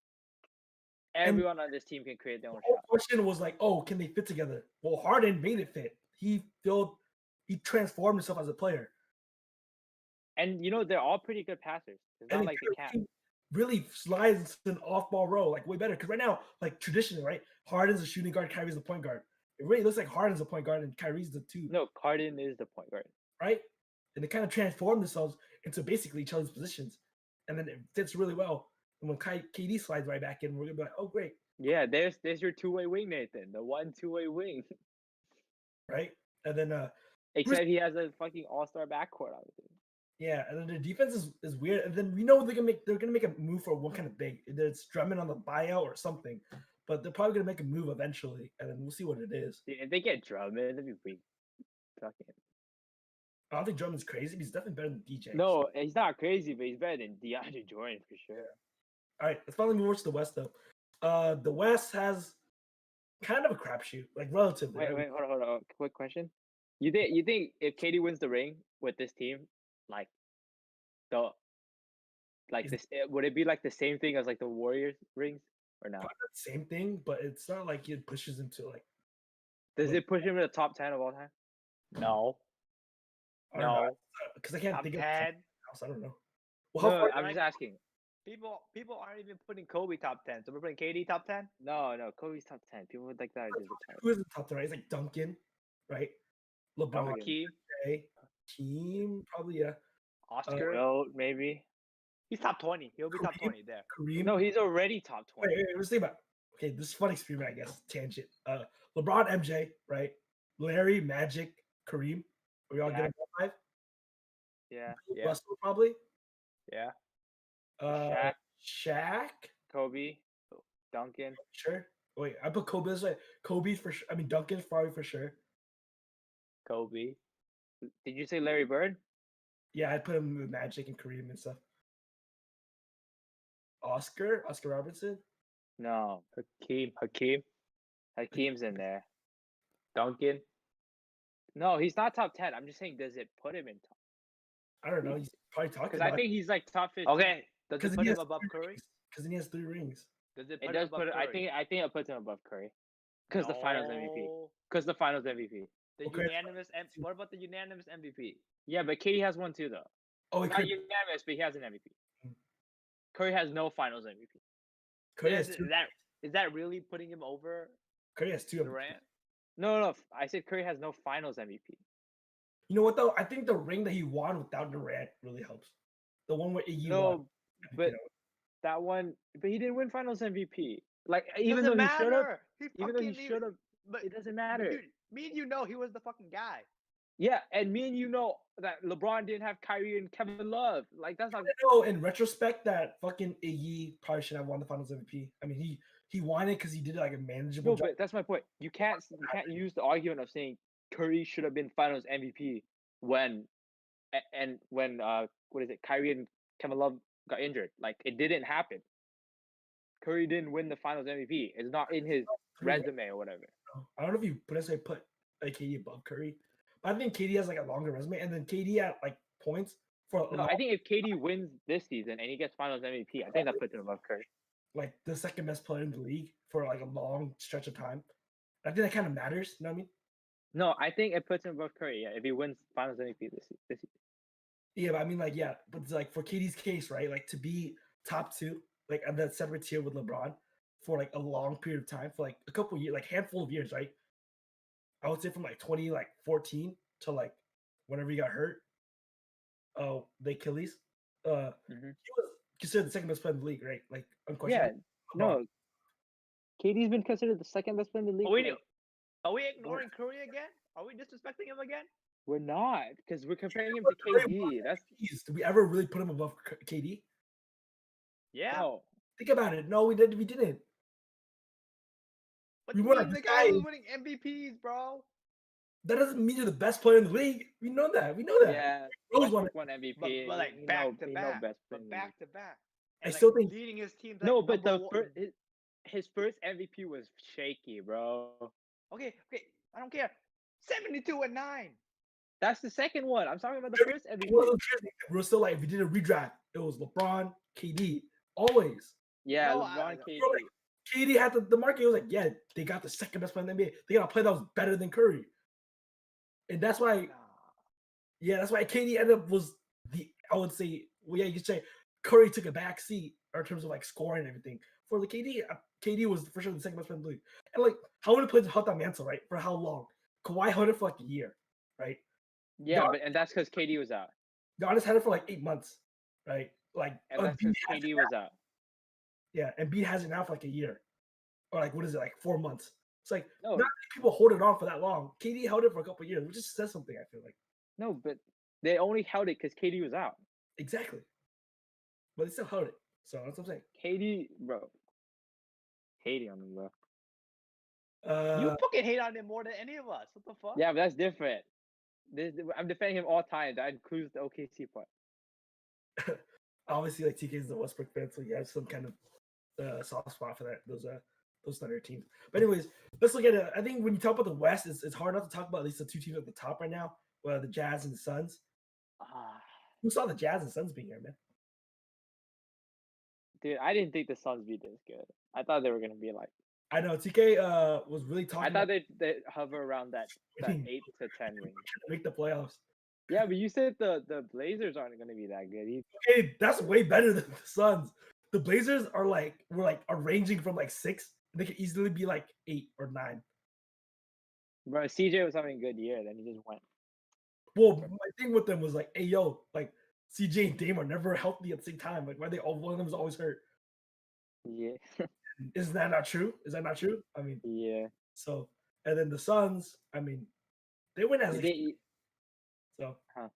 Everyone on this team can create their own The whole shot. question was like, oh, can they fit together? Well, Harden made it fit. He transformed himself as a player. And they're all pretty good passers. It's not And like they can't. really slides into an off-ball role, like way better. Because right now, like traditionally, right, Harden's a shooting guard, Kyrie's the point guard. It really looks like Harden's the point guard and Kyrie's the two. No, Harden is the point guard. Right? And they kind of transform themselves into basically each other's positions. And then it fits really well. And when KD slides right back in, we're gonna be like, oh great. Yeah, there's your two-way wing, Nathan. The one two-way wing. Right? And then Except he has a fucking all-star backcourt, obviously. yeah, and then their defense is weird. And then we know they're gonna make a move for one kind of big. Either it's Drummond on the buyout or something. But they're probably gonna make a move eventually, and then we'll see what it is. Dude, if they get Drummond, that'd be weak. Fucking. I don't think Drummond's crazy, but he's definitely better than DJ. No, he's not crazy, but he's better than DeAndre Jordan for sure. All right, let's finally move over to the West though. The West has kind of a crapshoot, like relatively. Wait, hold on. Quick question: you think if KD wins the ring with this team, like this, would it be like the same thing as like the Warriors rings or not? Probably not the same thing, but it's not like it pushes him to like. Does it push him to the top 10 of all time? No. No, because I can't Top think 10. of something else. I don't know. Well, how No, far? I'm just asking. People aren't even putting Kobe top 10. So we're putting KD top 10? No, Kobe's top 10. People would like that. Who is the top 10? Right? It's like Duncan, right? LeBron, Hakeem, Hakeem, probably yeah. Oscar? Wilt, maybe. He's top 20. He'll be top 20 there. Kareem. No, he's already top 20. Wait, let's think about. Okay, this is a fun experiment, I guess. Tangent. LeBron, MJ, right? Larry, Magic, Kareem. Are we all getting five? Yeah. Russell, probably. Yeah. Shaq. Kobe. Duncan. Sure. Wait, I put Kobe this way. Kobe for sure. I mean, Duncan's probably for sure. Kobe. Did you say Larry Bird? Yeah, I'd put him with Magic and Kareem and stuff. Oscar Robertson. No. Hakeem. Hakeem's in there. Duncan. No, he's not top 10. I'm just saying, does it put him in top? I don't know. He's probably talking Because about I think he's like top 15. Okay. Does it put him above Curry? Because he has 3 rings. Does it It put does him above put. Curry? I think it puts him above Curry. Because the Finals MVP. No. Because the Finals MVP. The Okay. unanimous. What about the unanimous MVP? Yeah, but KD has one too, though. Oh, he Not could. unanimous, but he has an MVP. Mm. Curry has no Finals MVP. Curry Is has 2. is that really putting him over Curry has 2 Durant? No. I said Curry has no Finals MVP. You know what though? I think the ring that he won without Durant really helps. The one where you won. No, but that one. But he didn't win Finals MVP. Like even Doesn't though he should have. matter. Even though he should have. But It doesn't matter. Dude, me and you know he was the fucking guy. Yeah, and me and you know that LeBron didn't have Kyrie and Kevin Love. Like that's not. I know in retrospect that fucking Iggy probably should have won the Finals MVP. I mean, he won it because he did like a manageable No, job. but that's my point. You can't use the argument of saying Curry should have been Finals MVP when what is it? Kyrie and Kevin Love got injured. Like it didn't happen. Curry didn't win the Finals MVP. It's not in his resume or whatever. I don't know if you put like KD above Curry, but I think KD has like a longer resume, and then KD at like points for. No, I think if KD wins this season and he gets Finals MVP, I think that puts him above Curry. Like the second best player in the league for like a long stretch of time. I think that kind of matters. You know what I mean? No, I think it puts him above Curry. Yeah, if he wins Finals MVP this season. Yeah, but I mean, like, yeah, but it's like for KD's case, right? Like to be top 2, like at that separate tier with LeBron for like a long period of time, for like a couple years, like handful of years, right? I would say from like 2014 to like whenever he got hurt, the Achilles. He was considered the second best player in the league, right? Like unquestionably. Yeah, no. KD's been considered the second best player in the league. Are we ignoring Curry again? Are we disrespecting him again? We're not, because we're comparing him to KD. Did we ever really put him above KD? Yeah. No. Think about it. No, we didn't. But We you were mean like the this guy guy- who's winning MVPs, bro. That doesn't mean you're the best player in the league. We know that. Yeah. Rose won Westbrook won MVP. But like He back know- to he know back. best But player in the back league. to back. I And, still like, think- leading his team. No, but his first MVP was shaky, bro. Okay. I don't care. 72-9. That's the second one. I'm talking about the first MVP. We're still like, if we did a redraft, it was LeBron, KD, always. Yeah, No, LeBron, I- KD. We're like, KD had the market. Was like, yeah, they got the second best player in the NBA. They got a player that was better than Curry, and that's why. Yeah, that's why KD ended up was I would say, well, yeah, you could say Curry took a back seat in terms of like scoring and everything. For the KD, KD was for sure the second best player in the league. And like, how many players held that mantle, right? For how long? Kawhi held it for like a year, right? Yeah, and that's because KD was out. Giannis had it for like 8 months, right? Like, And that's because KD was out. Yeah, and Embiid has it now for like a year, or like what is it, like 4 months? It's like No. not many people hold it on for that long. KD held it for a couple of years, which just says something. I feel like. No, but they only held it because KD was out. Exactly. But they still held it. So that's what I'm saying. KD, bro. Hating on him, bro. You fucking hate on him more than any of us. What the fuck? Yeah, but that's different. I'm defending him all time. That includes the OKC part. Obviously, like TK is the Westbrook fan, so he has some kind of soft spot for those Thunder teams. But anyways, let's look at it. I think when you talk about the West, it's hard not to talk about at least the two teams at the top right now, the Jazz and the Suns. Who saw the Jazz and Suns being here, man? Dude, I didn't think the Suns be this good. I thought they were gonna be like. I know TK was really talking. I thought they'd hover around that 8 to 10 range. To make the playoffs. Yeah, but you said the Blazers aren't gonna be that good. Okay, that's way better than the Suns. The Blazers are ranging from like 6. They could easily be like 8 or 9. Bro, CJ was having a good year, then he just went. Well, my thing with them was like, hey yo, like CJ and Dame are never healthy at the same time. Like, why one of them is always hurt? Yeah. Is that not true? Is that not true? I mean, yeah. So, and then the Suns, I mean, they win as so. Huh.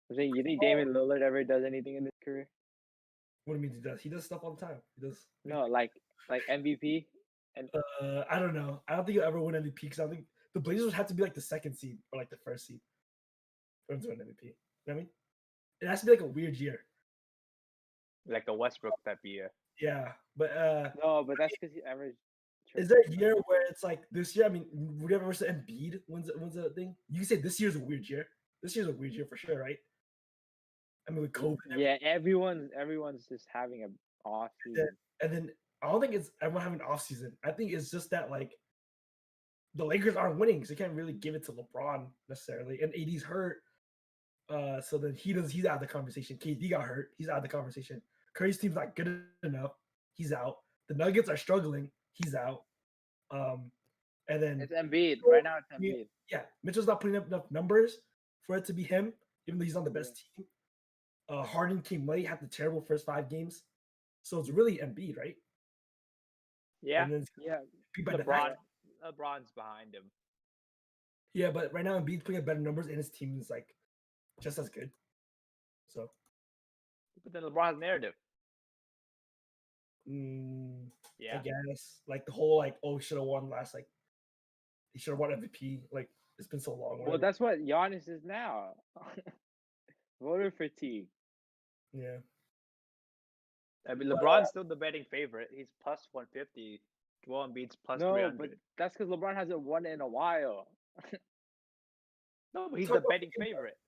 You think Damian Lillard ever does anything in his career? What do you mean he does? He does stuff all the time. He does. No, like MVP. And I don't know. I don't think he'll ever win MVP because I think the Blazers would have to be like the 2nd seed or like the 1st seed for him to win MVP. You know what I mean? It has to be like a weird year. Like a Westbrook type year. Yeah, but no, but that's because he averaged. Is there a year where it's like this year? I mean, would you ever say Embiid wins a thing? You can say this year's a weird year. This year's a weird year for sure, right? I mean, with COVID. Yeah, everyone's just having an off season. And then I don't think it's everyone having an off season. I think it's just that like the Lakers aren't winning, so you can't really give it to LeBron necessarily. And AD's hurt, so then he's out of the conversation. KD got hurt, he's out of the conversation. Curry's team's not good enough, he's out. The Nuggets are struggling, he's out. And then it's Embiid right now. It's Embiid. Yeah, Mitchell's not putting up enough numbers for it to be him, even though he's on the best team. Harden came late, had the terrible first 5 games, so it's really Embiid, right? Yeah, LeBron's behind him. Yeah, but right now Embiid's putting up better numbers, and his team is like just as good. So, but then LeBron has narrative. Yeah, I guess like the whole like, oh, should have won last, like he should have won MVP. Like it's been so long. Well, that's what Giannis is now. Voter fatigue. Yeah. I mean, LeBron's still the betting favorite. He's plus 150. Joel Embiid's plus 300. But that's because LeBron hasn't won in a while. No, but he's the betting favorite.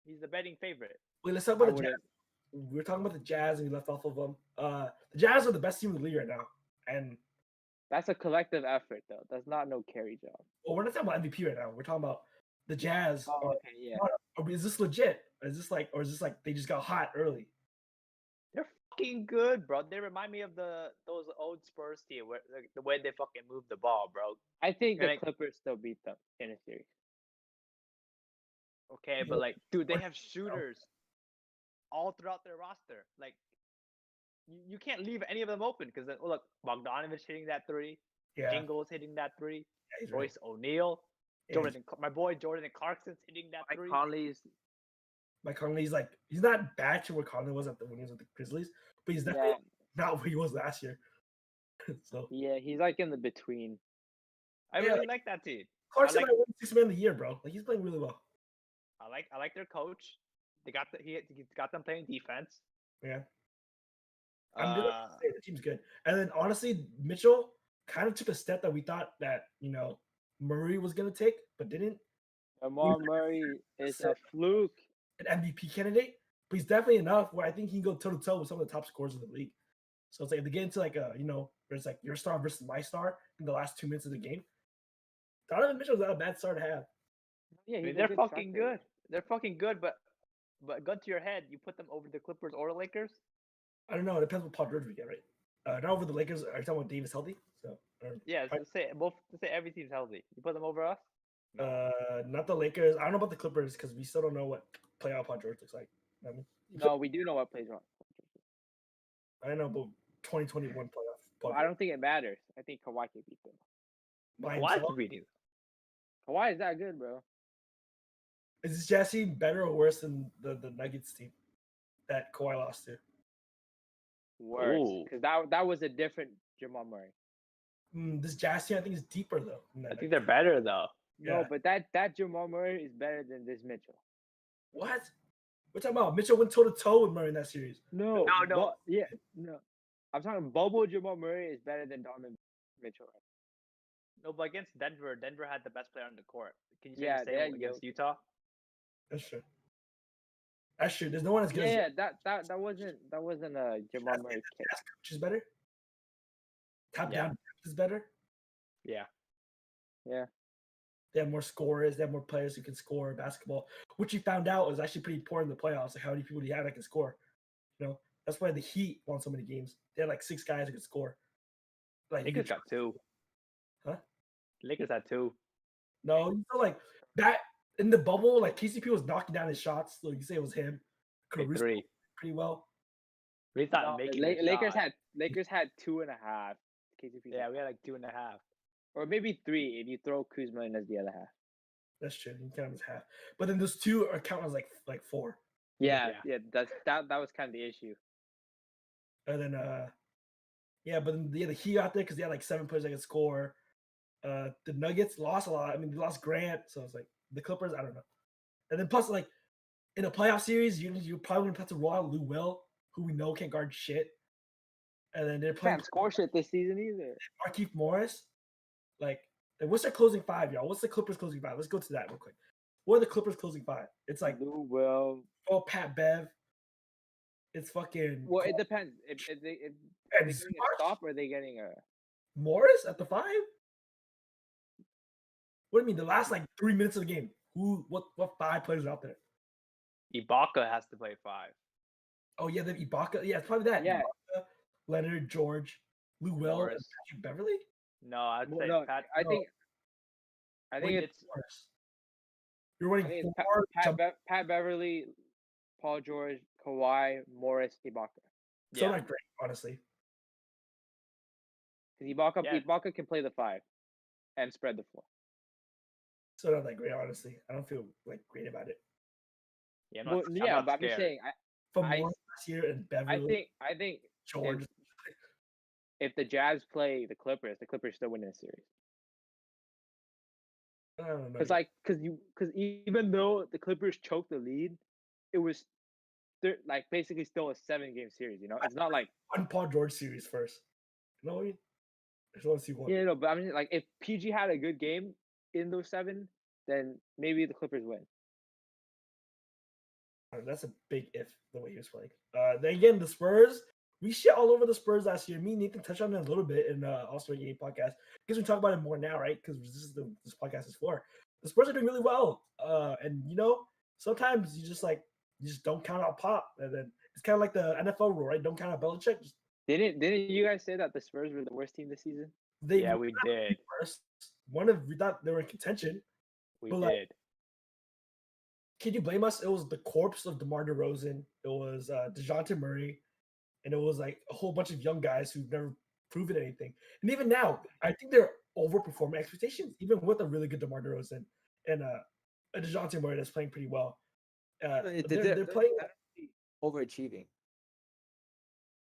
He's the betting favorite. Wait, let's talk about the Jazz. We're talking about the Jazz, and we left off of them. The Jazz are the best team in the league right now, and that's a collective effort, though. That's not no carry job. Well, we're not talking about MVP right now. We're talking about the Jazz. Oh, okay, yeah. Is this legit? Is this like they just got hot early? They're fucking good, bro. They remind me of those old Spurs team where the way they fucking move the ball, bro. I think the Clippers still beat them in a series. Okay, but like, dude, they have shooters all throughout their roster. Like, you can't leave any of them open because then look, Bogdanovich hitting that 3, Jingles hitting that 3, Royce O'Neal, my boy Jordan Clarkson's hitting that 3. Mike Conley's like, he's not back to where Conley was when he was with the Grizzlies, but he's definitely not where he was last year. So yeah, he's like in the between. I really like that team. Clarkson might win 6th man of the year, bro. Like he's playing really well. I like their coach. He got them playing defense. Yeah. The team's good. And then honestly, Mitchell kind of took a step that we thought that, Murray was gonna take, but didn't. Jamal Murray is a fluke. An MVP candidate, but he's definitely enough where I think he can go toe to toe with some of the top scorers in the league. So it's like if they get into like a where it's like your star versus my star in the last 2 minutes of the game. Donovan Mitchell's not a bad star to have. Yeah, I he's mean, a they're good fucking shot creator. good. They're fucking good, but gun to your head, you put them over the Clippers or the Lakers? I don't know. It depends what Paul George we get, right? Not over the Lakers. Are you talking about Davis healthy? So Yeah, so say every team's healthy. You put them over us? not the Lakers. I don't know about the Clippers because we still don't know what playoff Paul George looks like. I mean, No, we do know what plays wrong. I know about 2021 playoff. Paul But I George don't think it matters. I think Kawhi can beat them. by Kawhi's himself. beating. Kawhi is that good, bro. Is this Jazz team better or worse than the Nuggets team that Kawhi lost to? Worse, Ooh. because that was a different Jamal Murray. This Jazz team I think is deeper though. than that I think Nuggets they're better though. No, Yeah. but that Jamal Murray is better than this Mitchell. What? We're talking about Mitchell went toe to toe with Murray in that series. No. Yeah, no. I'm talking Bobo Jamal Murray is better than Donovan Mitchell. No, but against Denver had the best player on the court. Can you say Yeah, the there same you against go. Utah? That's true. That's true. There's no one as good Yeah, as that wasn't a Jamal Murray kick. Jazz coach is better. Top Yeah. down is better. Yeah. Yeah. They have more scorers. They have more players who can score basketball, which we found out was actually pretty important in the playoffs. Like how many people do you have that can score? That's why the Heat won so many games. They had like 6 guys who could score. Like Lakers got 2. Huh? Lakers had 2. No, like that in the bubble, like KCP was knocking down his shots. So you say it was him. Like Caruso 3. pretty well. We thought No, making Lakers shot. had 2.5. KCP. Yeah, we had like 2.5. or maybe 3 if you throw Kuzma in as the other half. That's true. You can count as half. But then those 2 are counted as like 4. Yeah. That was kind of the issue. And then but then the Heat out there because they had like 7 players that could score. The Nuggets lost a lot. I mean, they lost Grant, so it's like the Clippers. I don't know. And then plus, like in a playoff series, you're probably gonna have to roll out Lou Will, who we know can't guard shit. And then they're playing Can't score shit this season either. Markieff Morris. Like, what's their closing 5, y'all? What's the Clippers closing 5? Let's go to that real quick. What are the Clippers closing 5? It's like Lou Will. Pat Bev. It's fucking. Well, it depends. If they and getting a stop or are they getting a Morris at the 5. What do you mean? The last like 3 minutes of the game. What 5 players are out there? Ibaka has to play 5. Oh yeah, then Ibaka. Yeah, it's probably that. Yeah. Ibaka, Leonard, George, Lou Will, and Morris. Patrick Beverly. No, I'd say no, Pat. I think Wait, it's Morris. You're running I think it's 4. Pat Beverly, Paul George, Kawhi, Morris, Ibaka. Still Yeah. not great, honestly. Because Yeah. Ibaka can play the 5 and spread the floor. Still not that great, honestly. I don't feel like great about it. Yeah, I'm Well, not, yeah, I'm but not I'm just scared. saying. From I- Morris last year and Beverly, I think George. if the Jazz play the Clippers still win this series. I don't know. Because even though the Clippers choked the lead, it was like basically still a 7-game series. It's not like One Paul George series first. You know what I mean? I just want to see one. yeah, no. But I mean, like if PG had a good game in those 7, then maybe the Clippers win. That's a big if the way he was playing. Then again, the Spurs. We shit all over the Spurs last year. Me and Nathan touched on it a little bit in All-Star Game podcast. Because we talk about it more now, right? Because this podcast is for. The Spurs are doing really well. And sometimes you just don't count out Pop. And then it's kind of like the NFL rule, right? Don't count out Belichick. Didn't you guys say that the Spurs were the worst team this season? Yeah, we did. First. We thought they were in contention. We But, did. Can you blame us? It was the corpse of DeMar DeRozan. It was DeJounte Murray. And it was like a whole bunch of young guys who've never proven anything. And even now, I think they're overperforming expectations, even with a really good DeMar DeRozan and a DeJounte Murray that's playing pretty well. They're playing overachieving.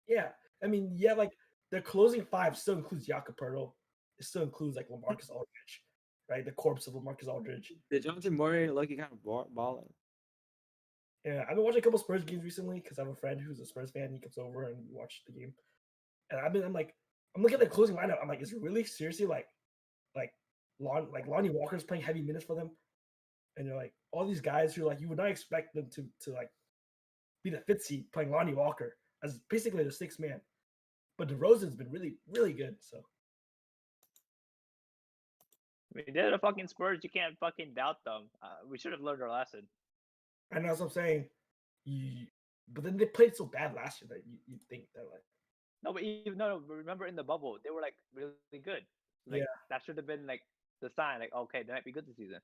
Yeah. I mean, yeah, like their closing 5 still includes Jakob Poeltl. It still includes like LaMarcus Aldridge, right? The corpse of LaMarcus Aldridge. DeJounte Murray, lucky kind of balling. Yeah, I've been watching a couple Spurs games recently because I have a friend who's a Spurs fan. He comes over and we watch the game. And I'm looking at the closing lineup. I'm like, is it really seriously like Lonnie Walker's playing heavy minutes for them? And you're like, all these guys who like you would not expect them to like be the 5th seed playing Lonnie Walker as basically the 6th man. but DeRozan's been really, really good. So I mean, they're the fucking Spurs. You can't fucking doubt them. We should have learned our lesson. I know that's what I'm saying. But then they played so bad last year that you think that like No, but even no. Remember in the bubble, they were like really good. Like Yeah. that should have been like the sign. Like okay, they might be good this season.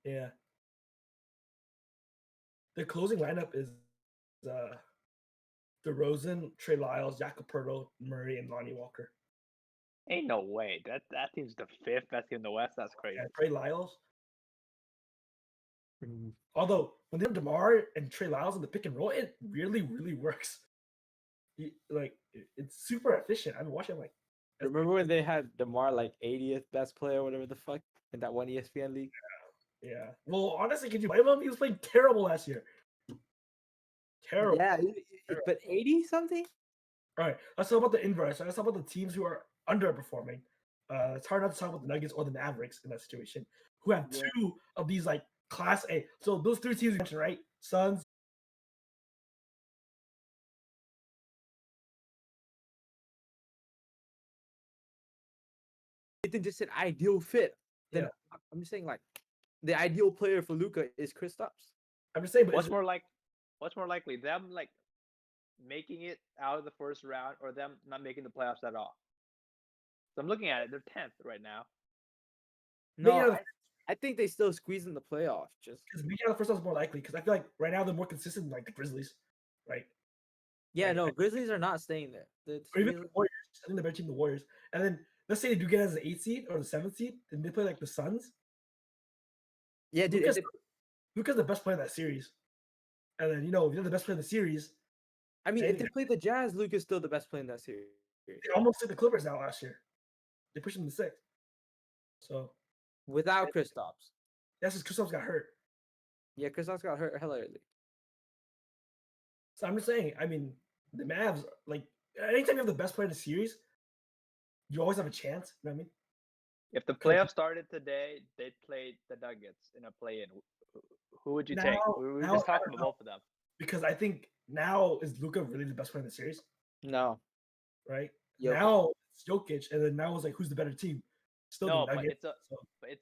yeah. The closing lineup is DeRozan, Trey Lyles, Jakob Poeltl, Murray, and Lonnie Walker. Ain't no way. That team's the 5th best team in the West. That's crazy. Yeah, Trey Lyles. Mm. Although when they have DeMar and Trey Lyles in the pick and roll, it really, really works. It's super efficient. I've been watching like. Remember when they had DeMar like 80th best player, whatever the fuck, in that one ESPN league? Yeah. Well, honestly, could you blame him? He was playing terrible last year. Terrible. Yeah, but 80 something? All right. Let's talk about the inverse. Let's talk about the teams who are underperforming. It's hard not to talk about the Nuggets or the Mavericks in that situation, who have two of these like Class A. So those three teams you mentioned, right? Suns. It didn't just said ideal fit. Then Yeah. I'm just saying like the ideal player for Luka is Kristaps. I'm just saying, but What's more likely, them like making it out of the first round or them not making the playoffs at all? So I'm looking at it. They're 10th right now. No, I think they still squeeze in the playoffs. Just because making it out the first round is more likely because I feel like right now they're more consistent than like the Grizzlies, right? yeah, Like, no, Grizzlies are not staying there. Or even the Warriors. I think they're better team than the Warriors. And then let's say they do get as an 8th seed or the 7th seed, then they play like the Suns. Yeah, dude. Luka's the best player in that series. And then if you're the best player in the series, I mean, then if they play the Jazz, Luka's still the best player in that series. they almost took the Clippers out last year. They pushed them to 6th. So Without Kristaps. that's just Kristaps got hurt. Yeah, Kristaps got hurt hella early. So I'm just saying, I mean, the Mavs, like, anytime you have the best player in the series, you always have a chance. You know what I mean? If the playoffs started today, they'd play the Nuggets in a play-in. Who would you take? We were just talking about both of them. Because I think now is Luka really the best player in the series, No. right? Jokic. Now it's Jokic, and then now it's like who's the better team? Still No, the but Nuggets. it's